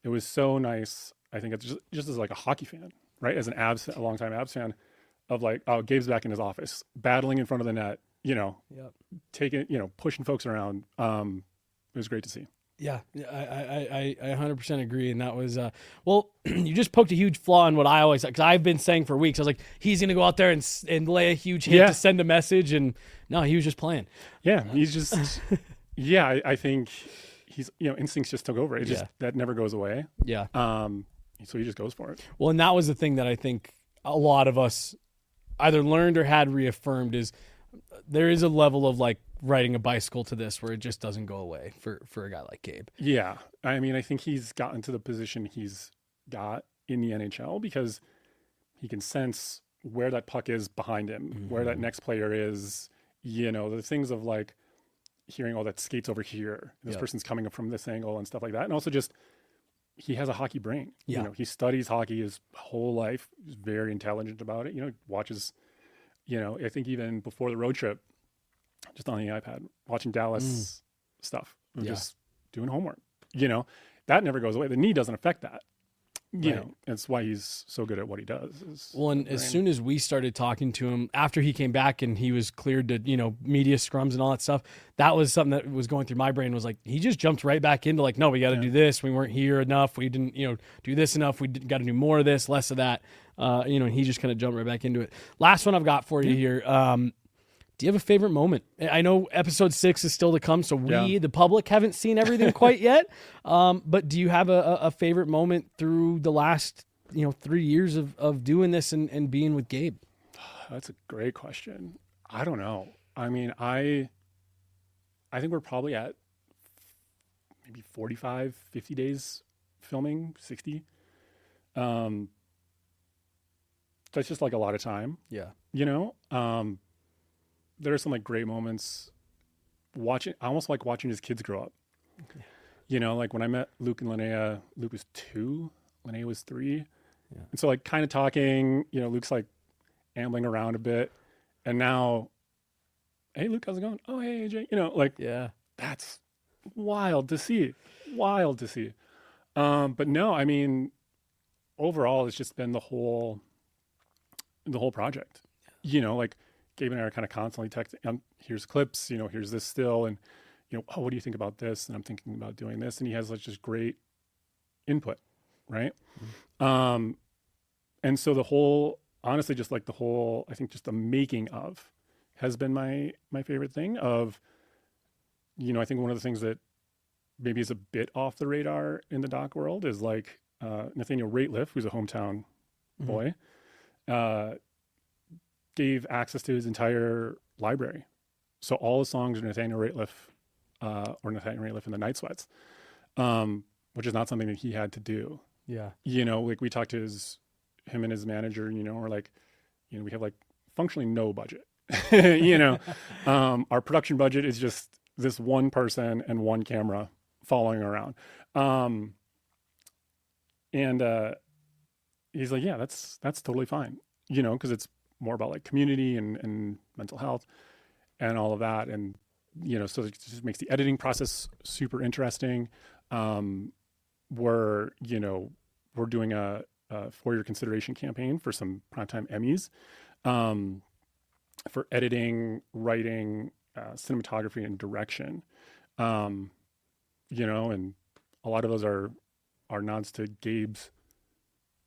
it was so nice. I think it's just as like a hockey fan, right? As a longtime Avs fan of like, oh, Gabe's back in his office, battling in front of the net, you know, taking, you know, pushing folks around. It was great to see. Yeah, I 100% agree. And that was, well, you just poked a huge flaw in what I always, because I've been saying for weeks, I was like, he's going to go out there and lay a huge hit to send a message. And no, he was just playing. Yeah, he's just, I think he's, you know, instincts just took over. It just, that never goes away. Yeah. So he just goes for it. Well, and that was the thing that I think a lot of us either learned or had reaffirmed is there is a level of like riding a bicycle to this where it just doesn't go away for a guy like Gabe. Yeah. I mean, I think he's gotten to the position he's got in the NHL because he can sense where that puck is behind him, where that next player is, you know, the things of like hearing, oh, that skates over here. This person's coming up from this angle and stuff like that. And also just, he has a hockey brain. Yeah. You know, he studies hockey his whole life. He's very intelligent about it. You know, watches, you know, I think even before the road trip, just on the iPad, watching Dallas stuff, just doing homework, you know, that never goes away. The knee doesn't affect that, you know, that's why he's so good at what he does. Well, and as soon as we started talking to him after he came back and he was cleared to, you know, media scrums and all that stuff, that was something that was going through my brain was like, he just jumped right back into like, no, we got to do this. We weren't here enough. We didn't, you know, do this enough. We got to do more of this, less of that. You know, and he just kind of jumped right back into it. Last one I've got for you here. Do you have a favorite moment? I know episode 6 is still to come, so we, the public, haven't seen everything quite yet. But do you have a favorite moment through the last, you know, 3 years of doing this and being with Gabe? That's a great question. I don't know. I mean, I think we're probably at maybe 45, 50 days filming, 60. That's just like a lot of time, Yeah. you know? There are some like great moments watching. I almost like watching his kids grow up. You know, like when I met Luke and Linnea, Luke was 2, Linnea was 3. Yeah. And so like kind of talking, you know, Luke's like ambling around a bit. And now, hey, Luke, how's it going? Oh, hey, AJ. You know, like, Yeah. that's wild to see. Wild to see. But no, I mean, overall, it's just been the whole project. You know, like Gabe and I are kind of constantly texting, here's clips, you know, here's this still. And, you know, oh, what do you think about this? And I'm thinking about doing this. And he has like just great input. Right. And so the whole, honestly, just like the whole, I think just the making of has been my favorite thing of, you know, I think one of the things that maybe is a bit off the radar in the doc world is like Nathaniel Rateliff, who's a hometown boy, gave access to his entire library. So all the songs are Nathaniel Rateliff or Nathaniel Rateliff and the Night Sweats, which is not something that he had to do. Yeah. You know, like we talked to him and his manager, you know, or like, you know, we have like functionally no budget. You know, our production budget is just this one person and one camera following around. And he's like, yeah, that's totally fine. You know, because it's more about like community and mental health and all of that. And, you know, so it just makes the editing process super interesting. We're doing a for your consideration campaign for some primetime Emmys, for editing, writing, cinematography, and direction. You know, and a lot of those are nods to Gabe's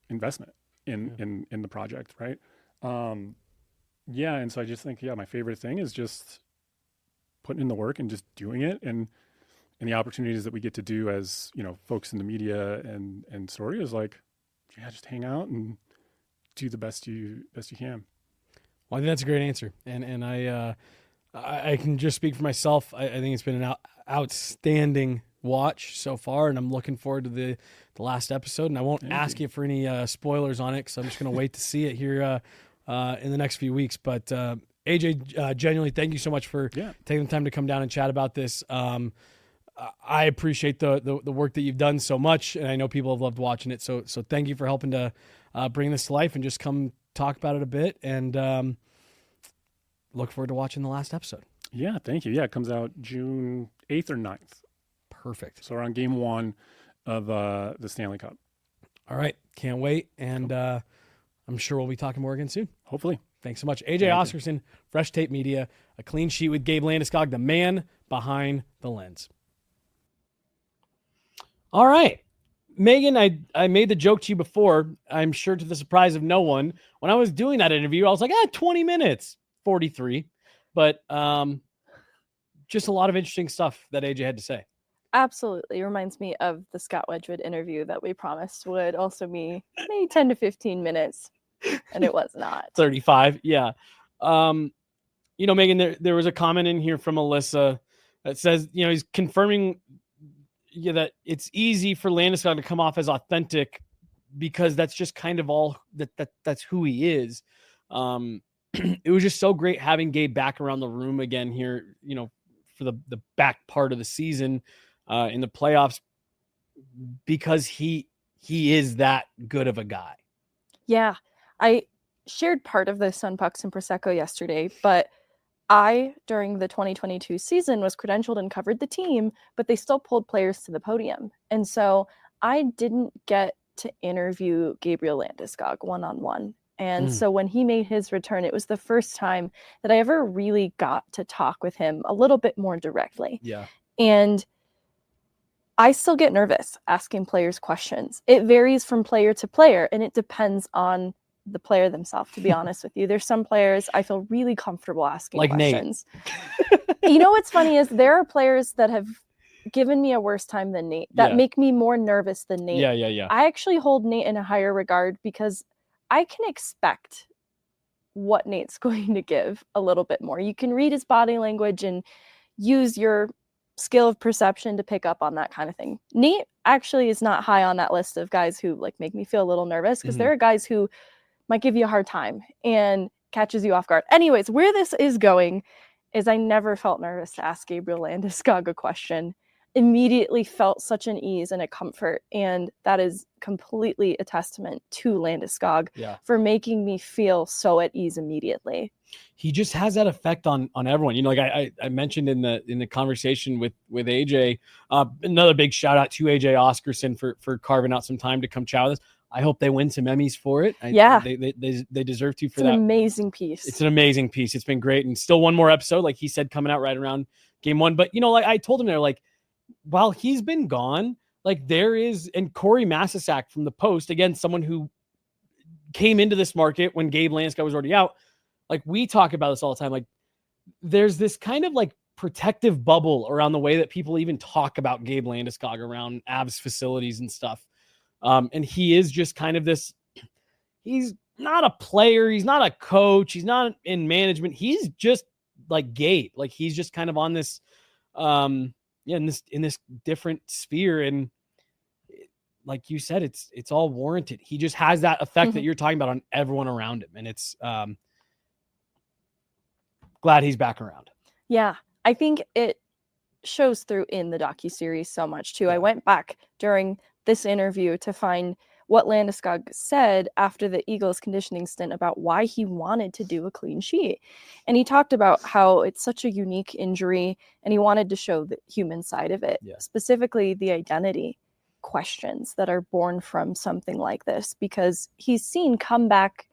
investment in the project, right? Yeah, and so I just think, my favorite thing is just putting in the work and just doing it, and the opportunities that we get to do as, you know, folks in the media and story is like, just hang out and do the best you can. Well, I think that's a great answer, and I can just speak for myself. I think it's been an outstanding watch so far, and I'm looking forward to the last episode. And I won't ask you for any spoilers on it because I'm just going to wait to see it here in the next few weeks. But AJ, genuinely, thank you so much for taking the time to come down and chat about this. I appreciate the work that you've done so much, and I know people have loved watching it. So thank you for helping to bring this to life and just come talk about it a bit. And look forward to watching the last episode. Yeah, thank you. Yeah, it comes out June 8th or 9th. Perfect. So we're on game 1 of the Stanley Cup. All right. Can't wait. And I'm sure we'll be talking more again soon. Hopefully. Thanks so much. AJ Oscarson, Fresh Tape Media, A Clean Sheet with Gabe Landeskog, the man behind the lens. All right. Meghan, I made the joke to you before, I'm sure to the surprise of no one. When I was doing that interview, I was like, 20 minutes, 43. But just a lot of interesting stuff that AJ had to say. Absolutely. Reminds me of the Scott Wedgwood interview that we promised would also be maybe 10 to 15 minutes, and it was not. 35, yeah. You know, Meghan, there was a comment in here from Alyssa that says, you know, he's confirming that it's easy for Landeskog to come off as authentic because that's just kind of all that's who he is. It was just so great having Gabe back around the room again here, you know, for the back part of the season in the playoffs, because he is that good of a guy. Yeah. I shared part of this on Pucks and Prosecco yesterday, but I, during the 2022 season, was credentialed and covered the team, but they still pulled players to the podium. And so I didn't get to interview Gabriel Landeskog one-on-one. And so when he made his return, it was the first time that I ever really got to talk with him a little bit more directly. Yeah. And I still get nervous asking players questions. It varies from player to player, and it depends on the player themselves, to be honest with you. There's some players I feel really comfortable asking like questions. You know what's funny is there are players that have given me a worse time than Nate that make me more nervous than Nate. Yeah. I actually hold Nate in a higher regard because I can expect what Nate's going to give a little bit more. You can read his body language and use your skill of perception to pick up on that kind of thing. Nate actually is not high on that list of guys who like make me feel a little nervous, because there are guys who might give you a hard time and catches you off guard. Anyways, where this is going is I never felt nervous to ask Gabriel Landeskog a question. Immediately felt such an ease and a comfort, and that is completely a testament to Landeskog for making me feel so at ease immediately. He just has that effect on everyone. You know, like I mentioned in the conversation with AJ, another big shout out to AJ Oscarson for carving out some time to come chat with us. I hope they win some Emmys for it. They deserve to for that. It's an amazing piece. It's an amazing piece. It's been great, and still one more episode, like he said, coming out right around game 1. But you know, like I told him there, like while he's been gone, like there is, and Corey Massasak from the Post, again, someone who came into this market when Gabe Landeskog was already out. Like we talk about this all the time. Like there's this kind of like protective bubble around the way that people even talk about Gabe Landeskog around Avs facilities and stuff. And he is just kind of this, he's not a player. He's not a coach. He's not in management. He's just like Gabe. Like he's just kind of on this, in this different sphere. And like you said, it's all warranted. He just has that effect that you're talking about on everyone around him. And it's, glad he's back around. Yeah. I think it shows through in the docuseries so much too. I went back during this interview to find what Landeskog said after the Eagles conditioning stint about why he wanted to do a clean sheet. And he talked about how it's such a unique injury and he wanted to show the human side of it, specifically the identity questions that are born from something like this, because he's seen comeback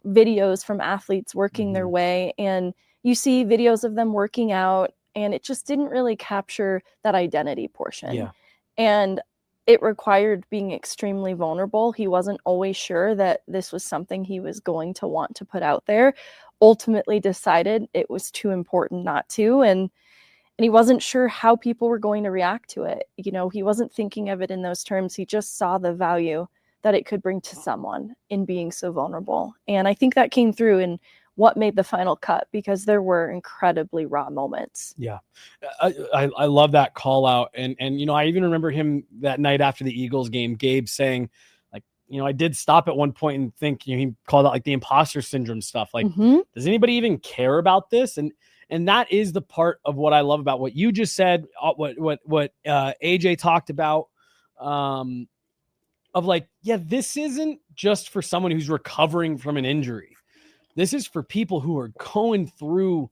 videos from athletes working their way, and you see videos of them working out, and it just didn't really capture that identity portion. And it required being extremely vulnerable. He wasn't always sure that this was something he was going to want to put out there. Ultimately decided it was too important not to, and he wasn't sure how people were going to react to it. You know, he wasn't thinking of it in those terms. He just saw the value that it could bring to someone in being so vulnerable. And I think that came through in what made the final cut, because there were incredibly raw moments. Yeah. I love that call out. And, you know, I even remember him that night after the Eagles game, Gabe saying like, you know, I did stop at one point and think, you know, he called out like the imposter syndrome stuff. Like, does anybody even care about this? And that is the part of what I love about what you just said, what AJ talked about, of like, yeah, this isn't just for someone who's recovering from an injury. This is for people who are going through,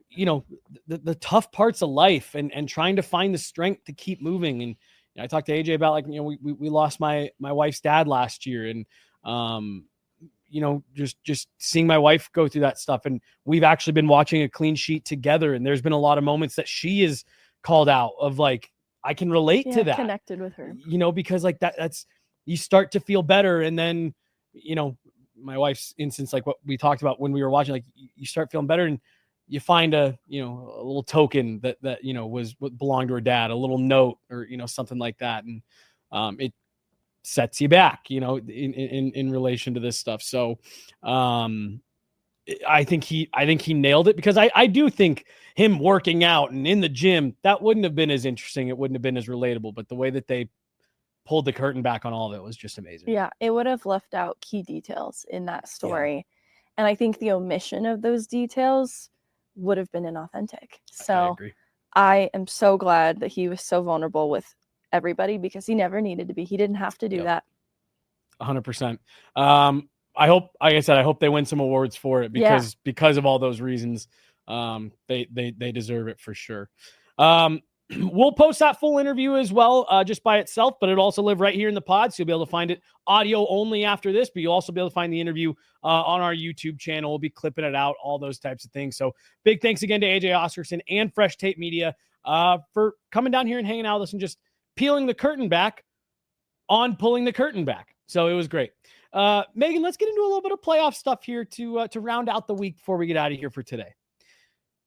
you know, the tough parts of life and trying to find the strength to keep moving. And you know, I talked to AJ about like, you know, we lost my wife's dad last year, and you know, just seeing my wife go through that stuff. And we've actually been watching a clean sheet together, and there's been a lot of moments that she is called out of like, I can relate to that. Connected with her, you know, because like that's, you start to feel better. And then, you know, my wife's instance, like what we talked about when we were watching, like you start feeling better and you find a little token that, you know, was what belonged to her dad, a little note or, you know, something like that. And it sets you back, you know, in relation to this stuff. So I think he nailed it, because I do think him working out and in the gym, that wouldn't have been as interesting. It wouldn't have been as relatable, but the way that they pulled the curtain back on all of it was just amazing. Yeah, it would have left out key details in that story. Yeah. And I think the omission of those details would have been inauthentic. So I am so glad that he was so vulnerable with everybody, because he never needed to be. He didn't have to do that. 100%. I hope, like I said, I hope they win some awards for it, because of all those reasons. They deserve it for sure. We'll post that full interview as well, just by itself, but it'll also live right here in the pod. So you'll be able to find it audio only after this, but you'll also be able to find the interview on our YouTube channel. We'll be clipping it out, all those types of things. So big thanks again to AJ Oscarson and Fresh Tape Media for coming down here and hanging out with us and just peeling the curtain back on pulling the curtain back. So it was great. Megan, let's get into a little bit of playoff stuff here to round out the week before we get out of here for today.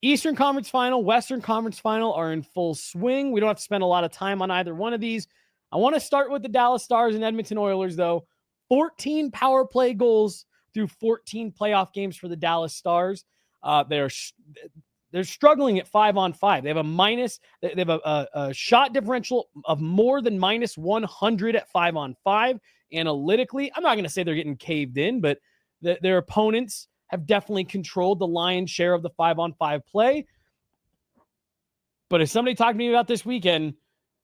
Eastern Conference Final, Western Conference Final are in full swing. We don't have to spend a lot of time on either one of these. I want to start with the Dallas Stars and Edmonton Oilers, though. 14 power play goals through 14 playoff games for the Dallas Stars. They're they're struggling at 5-on-5. They have a shot differential of more than -100 at 5-on-5. Analytically, I'm not going to say they're getting caved in, but their opponents have definitely controlled the lion's share of the 5-on-5 play. But if somebody talked to me about this weekend,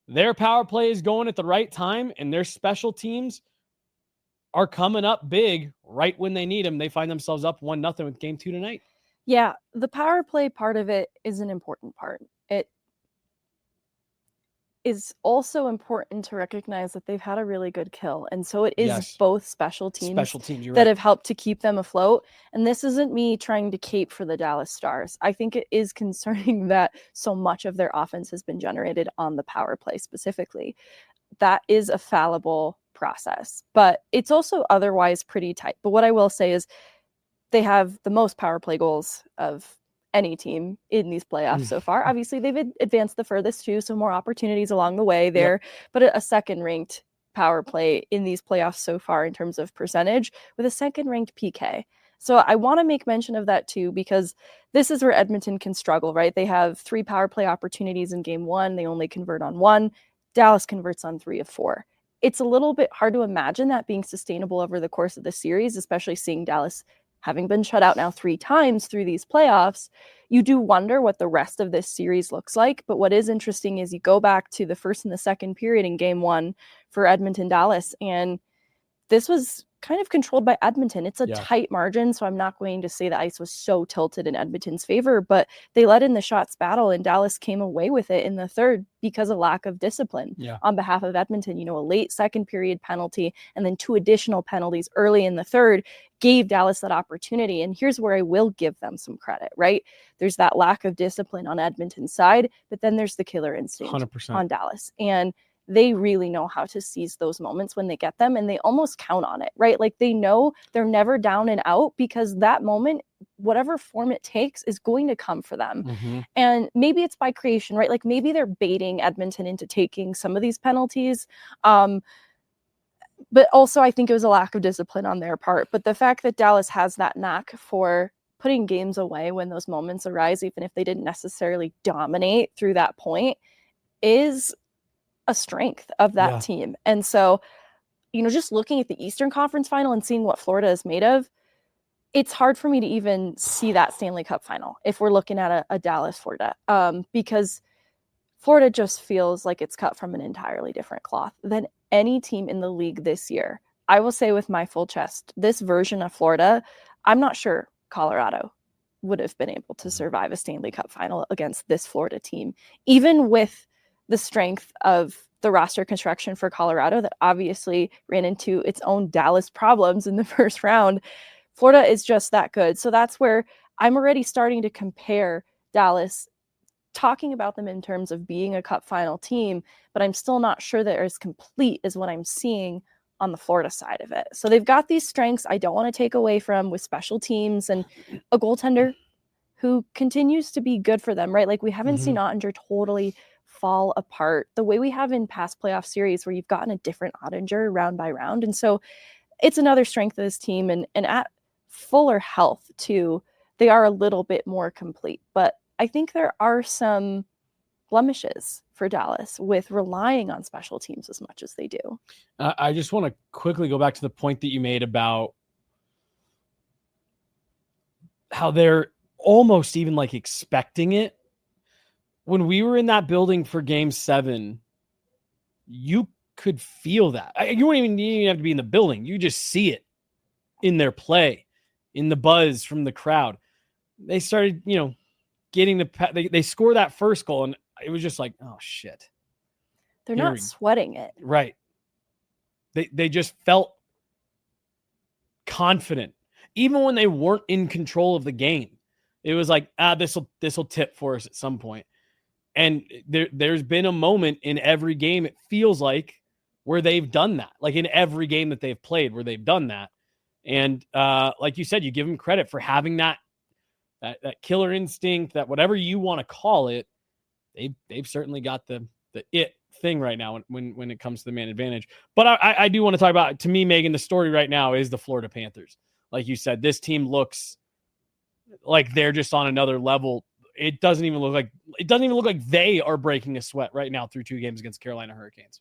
their power play is going at the right time, and their special teams are coming up big right when they need them. They find themselves up 1-0 with game 2 tonight. Yeah, the power play part of it is an important part. It is also important to recognize that they've had a really good kill. And so it is both special teams you're that right. have helped to keep them afloat. And this isn't me trying to cape for the Dallas Stars. I think it is concerning that so much of their offense has been generated on the power play specifically. That is a fallible process, but it's also otherwise pretty tight. But what I will say is they have the most power play goals of any team in these playoffs so far. Obviously, they've advanced the furthest too, so more opportunities along the way there, but a second-ranked power play in these playoffs so far in terms of percentage with a second-ranked PK. So I want to make mention of that too, because this is where Edmonton can struggle, right? They have 3 power play opportunities in game 1. They only convert on 1. Dallas converts on 3 of 4. It's a little bit hard to imagine that being sustainable over the course of the series, especially seeing Dallas having been shut out now 3 times through these playoffs. You do wonder what the rest of this series looks like. But what is interesting is you go back to the first and the second period in game 1 for Edmonton Dallas, and this was kind of controlled by Edmonton. It's a tight margin, so I'm not going to say the ice was so tilted in Edmonton's favor, but they let in the shots battle, and Dallas came away with it in the third because of lack of discipline on behalf of Edmonton. You know, a late second period penalty and then 2 additional penalties early in the third gave Dallas that opportunity. And here's where I will give them some credit, right? There's that lack of discipline on Edmonton's side, but then there's the killer instinct 100%. on Dallas. And they really know how to seize those moments when they get them, and they almost count on it, right? Like they know they're never down and out because that moment, whatever form it takes, is going to come for them. And maybe it's by creation, right? Like maybe they're baiting Edmonton into taking some of these penalties. But also I think it was a lack of discipline on their part. But the fact that Dallas has that knack for putting games away when those moments arise, even if they didn't necessarily dominate through that point, is a strength of that team. And so, you know, just looking at the Eastern Conference final and seeing what Florida is made of, it's hard for me to even see that Stanley Cup final if we're looking at a Dallas Florida, because Florida just feels like it's cut from an entirely different cloth than any team in the league this year. I will say with my full chest, this version of Florida, I'm not sure Colorado would have been able to survive a Stanley Cup final against this Florida team, even with the strength of the roster construction for Colorado that obviously ran into its own Dallas problems in the first round. Florida is just that good. So that's where I'm already starting to compare Dallas, talking about them in terms of being a cup final team, but I'm still not sure they're as complete as what I'm seeing on the Florida side of it. So they've got these strengths I don't want to take away from, with special teams and a goaltender who continues to be good for them, right? Like we haven't seen Ottinger totally fall apart the way we have in past playoff series where you've gotten a different Ottinger round by round. And so it's another strength of this team, and at fuller health too, they are a little bit more complete. But I think there are some blemishes for Dallas with relying on special teams as much as they do. I just want to quickly go back to the point that you made about how they're almost even like expecting it. When we were in that building for game 7, you could feel that. You wouldn't even have to be in the building. You just see it in their play, in the buzz from the crowd. They started, getting they score that first goal, and it was just like, oh shit. They're not sweating it. Right. They just felt confident. Even when they weren't in control of the game, it was like, this will tip for us at some point. And there's been a moment in every game, it feels like, where they've done that. Like in every game that they've played where they've done that. And like you said, you give them credit for having that killer instinct, that whatever you want to call it. They've certainly got the it thing right now when it comes to the man advantage. But I do want to talk about, to me, Megan, the story right now is the Florida Panthers. Like you said, this team looks like they're just on another level it doesn't even look like they are breaking a sweat right now through 2 games against Carolina Hurricanes.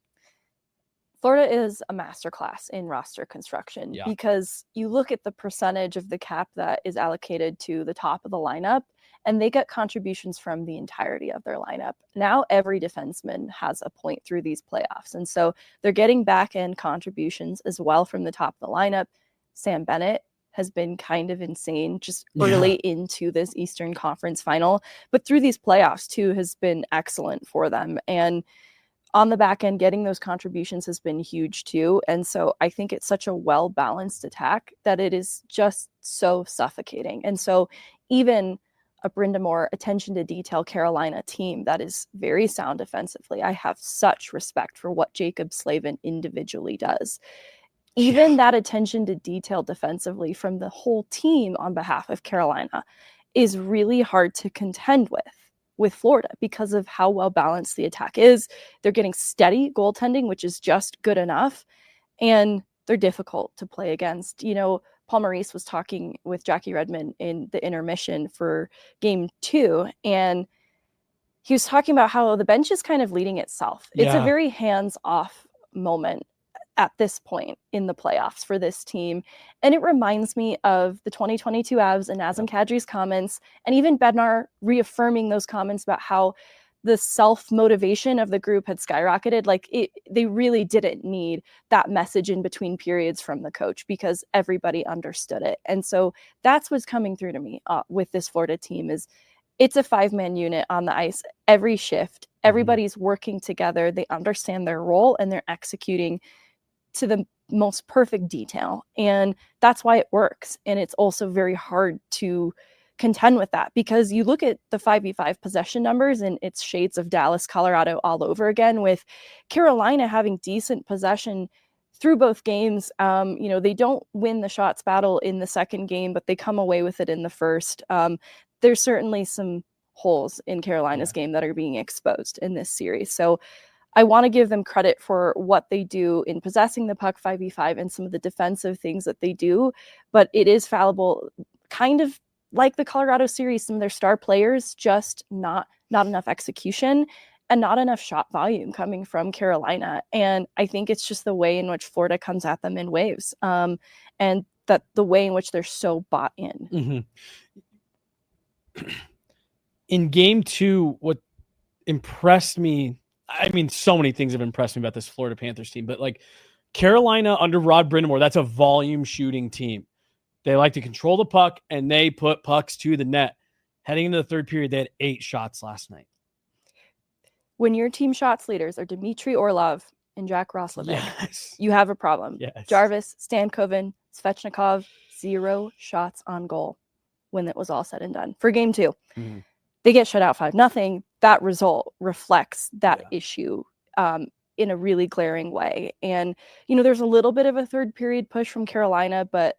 Florida is a masterclass in roster construction Yeah. because you look at the percentage of the cap that is allocated to the top of the lineup, and they get contributions from the entirety of their lineup. Now every defenseman has a point through these playoffs, and so they're getting back-end contributions as well from the top of the lineup. Sam Bennett has been kind of insane just early into this Eastern Conference final, but through these playoffs too has been excellent for them. And on the back end, getting those contributions has been huge too. And so I think it's such a well-balanced attack that it is just so suffocating. And so even a Brynda Moore attention to detail Carolina team that is very sound defensively, I have such respect for what Jacob Slavin individually does. Even that attention to detail defensively from the whole team on behalf of Carolina is really hard to contend with Florida because of how well balanced the attack is. They're getting steady goaltending, which is just good enough, and they're difficult to play against. You know, Paul Maurice was talking with Jackie Redmond in the intermission for game 2, and he was talking about how the bench is kind of leading itself. It's a very hands-off moment at this point in the playoffs for this team. And it reminds me of the 2022 Avs and Nazem Kadri's comments, and even Bednar reaffirming those comments about how the self-motivation of the group had skyrocketed. Like they really didn't need that message in between periods from the coach because everybody understood it. And so that's what's coming through to me with this Florida team is it's a 5-man unit on the ice every shift. Everybody's working together. They understand their role and they're executing to the most perfect detail. And that's why it works. And it's also very hard to contend with that because you look at the 5v5 possession numbers and it's shades of Dallas, Colorado all over again, with Carolina having decent possession through both games. You know, they don't win the shots battle in the second game, but they come away with it in the first. There's certainly some holes in Carolina's game that are being exposed in this series. So I want to give them credit for what they do in possessing the puck 5v5 and some of the defensive things that they do, but it is fallible, kind of like the Colorado series. Some of their star players, just not enough execution and not enough shot volume coming from Carolina. And I think it's just the way in which Florida comes at them in waves, and that the way in which they're so bought in. In game 2, what impressed me, I mean, so many things have impressed me about this Florida Panthers team, but like Carolina under Rod Brind'Amour, that's a volume shooting team. They like to control the puck and they put pucks to the net. Heading into the third period, they had 8 shots last night. When your team shots leaders are Dmitry Orlov and Jack Roslovic, you have a problem. Jarvis, Stankoven, Svechnikov, 0 shots on goal when it was all said and done. For game 2, they get shut out 5-0. That result reflects that issue in a really glaring way. And, you know, there's a little bit of a third period push from Carolina, but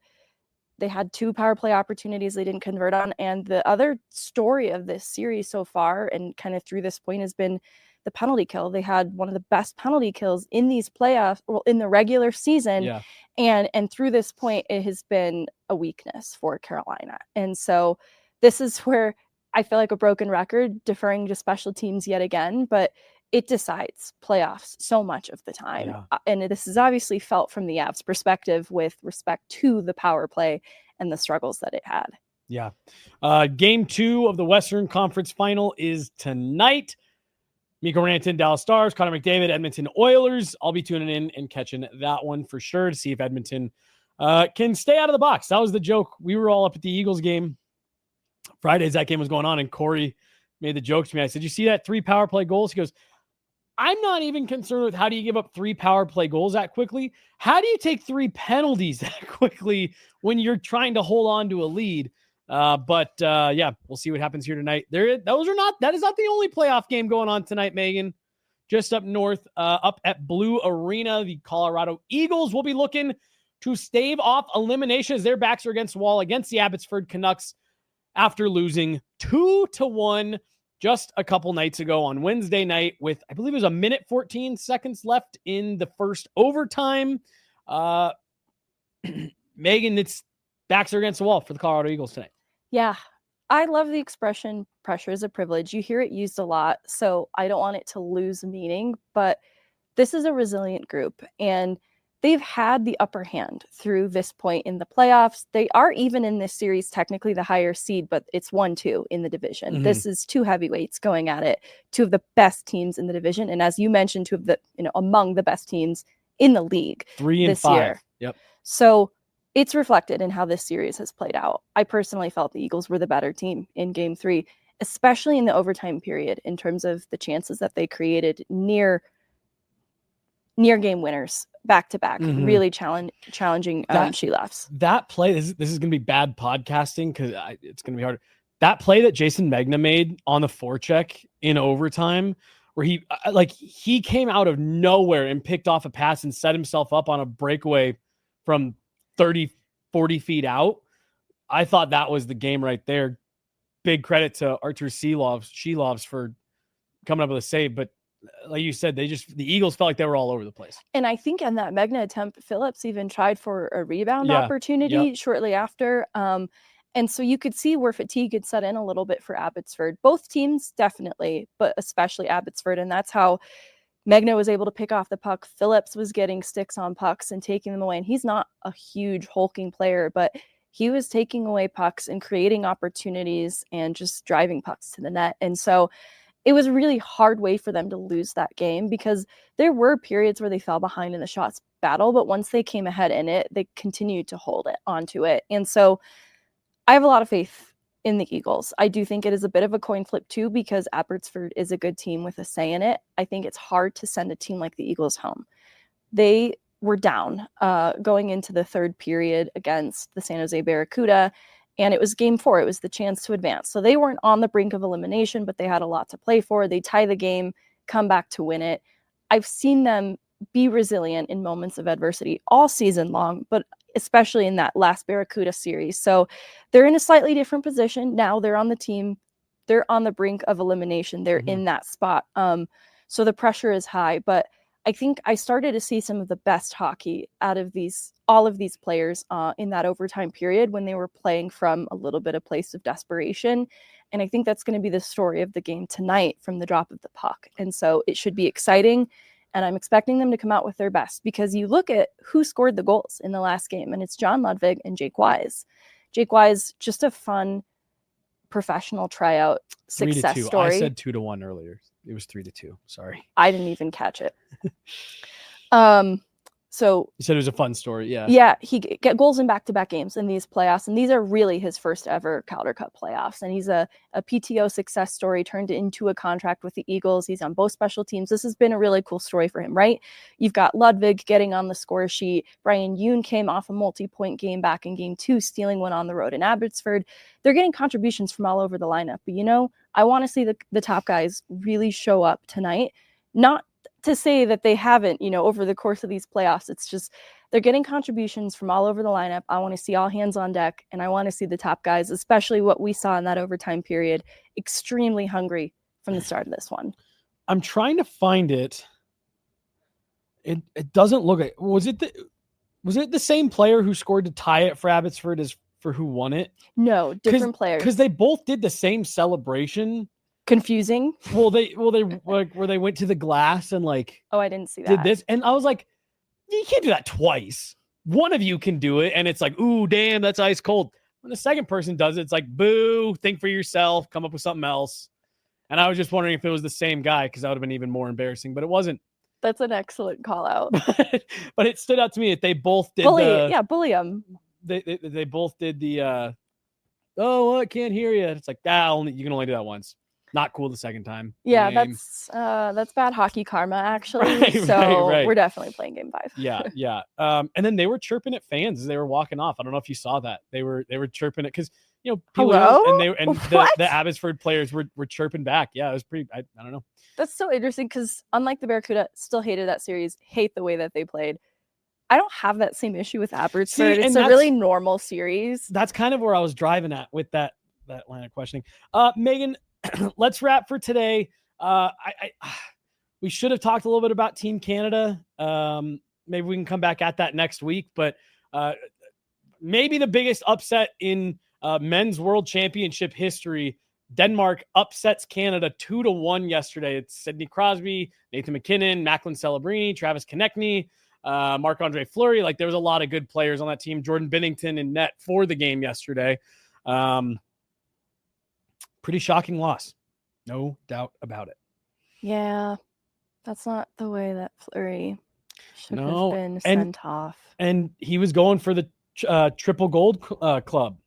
they had 2 power play opportunities they didn't convert on. And the other story of this series so far and kind of through this point has been the penalty kill. They had one of the best penalty kills in these playoffs, well, in the regular season. And through this point, it has been a weakness for Carolina. And so this is where I feel like a broken record, deferring to special teams yet again, but it decides playoffs so much of the time. And this is obviously felt from the Avs perspective with respect to the power play and the struggles that it had. Game 2 of the Western Conference Final is tonight. Mikko Rantanen, Dallas Stars, Connor McDavid, Edmonton Oilers. I'll be tuning in and catching that one for sure to see if Edmonton can stay out of the box. That was the joke. We were all up at the Eagles game Friday as that game was going on, and Corey made the joke to me. I said, you see that 3 power play goals? He goes, I'm not even concerned with how do you give up 3 power play goals that quickly. How do you take 3 penalties that quickly when you're trying to hold on to a lead? But we'll see what happens here tonight. That is not the only playoff game going on tonight, Megan. Just up north, up at Blue Arena, the Colorado Eagles will be looking to stave off elimination as their backs are against the wall against the Abbotsford Canucks after losing 2-1 just a couple nights ago on Wednesday night with, I believe it was 1:14 left in the first overtime. Megan, it's backs are against the wall for the Colorado Eagles tonight. Yeah. I love the expression pressure is a privilege. You hear it used a lot, so I don't want it to lose meaning, but this is a resilient group, and they've had the upper hand through this point in the playoffs. They are even in this series technically the higher seed, but it's 1-2 in the division. Mhm. This is two heavyweights going at it, two of the best teams in the division, and as you mentioned, two of the among the best teams in the league 3 and this 5. year. Yep. So it's reflected in how this series has played out. I personally felt the Eagles were the better team in Game 3, especially in the overtime period in terms of the chances that they created near game winners back to back. Mhm. Really challenging she-lefts. That play, this is going to be bad podcasting because it's going to be hard. That play that Jason Megna made on the forecheck in overtime, where he came out of nowhere and picked off a pass and set himself up on a breakaway from 30, 40 feet out. I thought that was the game right there. Big credit to Artur Shelovs for coming up with a save. But like you said, the Eagles felt like they were all over the place. And I think in that Megna attempt, Phillips even tried for a rebound opportunity shortly after. And so you could see where fatigue had set in a little bit for Abbotsford. Both teams definitely, but especially Abbotsford. And that's how Megna was able to pick off the puck. Phillips was getting sticks on pucks and taking them away. And he's not a huge hulking player, but he was taking away pucks and creating opportunities and just driving pucks to the net. And so it was a really hard way for them to lose that game because there were periods where they fell behind in the shots battle, but once they came ahead in it, they continued to hold it onto it. And so I have a lot of faith in the Eagles. I do think it is a bit of a coin flip too, because Abbotsford is a good team with a say in it. I think it's hard to send a team like the Eagles home. They were down going into the third period against the San Jose Barracuda, and it was Game 4. It was the chance to advance. So they weren't on the brink of elimination, but they had a lot to play for. They tie the game, come back to win it. I've seen them be resilient in moments of adversity all season long, but especially in that last Barracuda series. So they're in a slightly different position. Now they're on the team. They're on the brink of elimination. They're in that spot. So the pressure is high, but I think I started to see some of the best hockey out of all of these players in that overtime period when they were playing from a little bit of place of desperation. And I think that's going to be the story of the game tonight from the drop of the puck. And so it should be exciting. And I'm expecting them to come out with their best because you look at who scored the goals in the last game, and it's John Ludwig and Jake Wise. Jake Wise, just a fun professional tryout success 3-2. story. I said 2-1 earlier. It was 3-2. Sorry. I didn't even catch it. So You said it was a fun story. Yeah. yeah, he get goals in back-to-back games in these playoffs, and these are really his first ever Calder Cup playoffs. And he's a PTO success story turned into a contract with the Eagles. He's on both special teams. This has been a really cool story for him, right? You've got Ludwig getting on the score sheet. Brian Yoon came off a multi-point game back in Game 2, stealing one on the road in Abbotsford. They're getting contributions from all over the lineup. But, I want to see the top guys really show up tonight. Not to say that they haven't, over the course of these playoffs. It's just they're getting contributions from all over the lineup. I want to see all hands on deck, and I want to see the top guys, especially what we saw in that overtime period, extremely hungry from the start of this one. I'm trying to find it. It doesn't look like was it the same player who scored to tie it for Abbotsford as for who won it? No, different players. Because they both did the same celebration. Confusing. Well, they where they went to the glass and Oh, I didn't see that. did this, and I was like, you can't do that twice. One of you can do it, and it's like, ooh, damn, that's ice cold. When the second person does it, it's like, boo, think for yourself, come up with something else. And I was just wondering if it was the same guy because that would have been even more embarrassing, but it wasn't. That's an excellent call out. But it stood out to me that they both did bully him. They both did the oh, I can't hear you. It's like, you can only do that once. Not cool the second time. Yeah, Lame. that's bad hockey karma, actually. Right. We're definitely playing Game 5. Yeah. And then they were chirping at fans as they were walking off. I don't know if you saw that. They were chirping it because people Hello? the Abbotsford players were chirping back. Yeah, it was pretty. I don't know. That's so interesting because unlike the Barracuda, still hated that series, hate the way that they played. I don't have that same issue with Abbotsford. It's a really normal series. That's kind of where I was driving at with that line of questioning. Megan, let's wrap for today. We should have talked a little bit about Team Canada. Maybe we can come back at that next week, but maybe the biggest upset in men's world championship history. Denmark upsets Canada 2-1 yesterday. It's Sidney Crosby, Nathan McKinnon, Macklin Celebrini, Travis Konechny, Marc-Andre Fleury. Like, there was a lot of good players on that team. Jordan Binnington in net for the game yesterday. Pretty shocking loss. No doubt about it. Yeah, that's not the way that Fleury should have been sent off. And he was going for the triple gold club.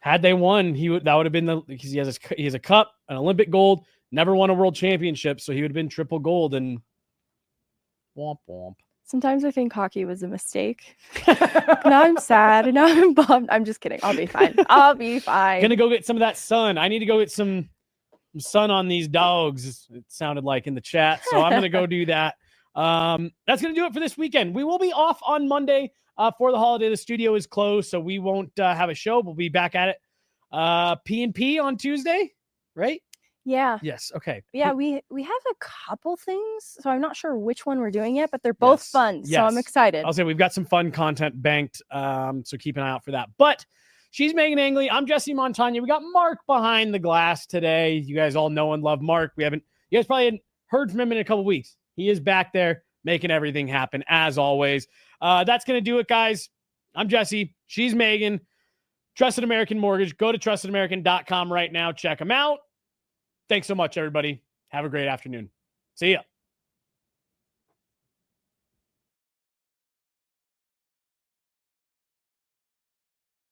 Had they won, that would have been because he has a cup, an Olympic gold, never won a world championship, so he would have been triple gold. And womp womp. Sometimes I think hockey was a mistake. Now I'm sad and now I'm bummed. I'm just kidding. I'll be fine. I'll be fine. Gonna go get some of that sun. I need to go get some sun on these dogs. It sounded like in the chat, so I'm gonna go do that. That's gonna do it for this weekend. We will be off on Monday for the holiday. The studio is closed, so we won't have a show. We'll be back at it. P&P on Tuesday, right? Yeah. Yes. Okay. Yeah, we have a couple things, so I'm not sure which one we're doing yet, but they're both fun, so I'm excited. I'll say we've got some fun content banked, so keep an eye out for that. But she's Meghan Angley. I'm Jesse Montano. We got Mark behind the glass today. You guys all know and love Mark. You guys probably hadn't heard from him in a couple weeks. He is back there making everything happen as always. That's going to do it, guys. I'm Jesse. She's Meghan. Trusted American Mortgage. Go to trustedamerican.com right now. Check them out. Thanks so much, everybody. Have a great afternoon. See ya.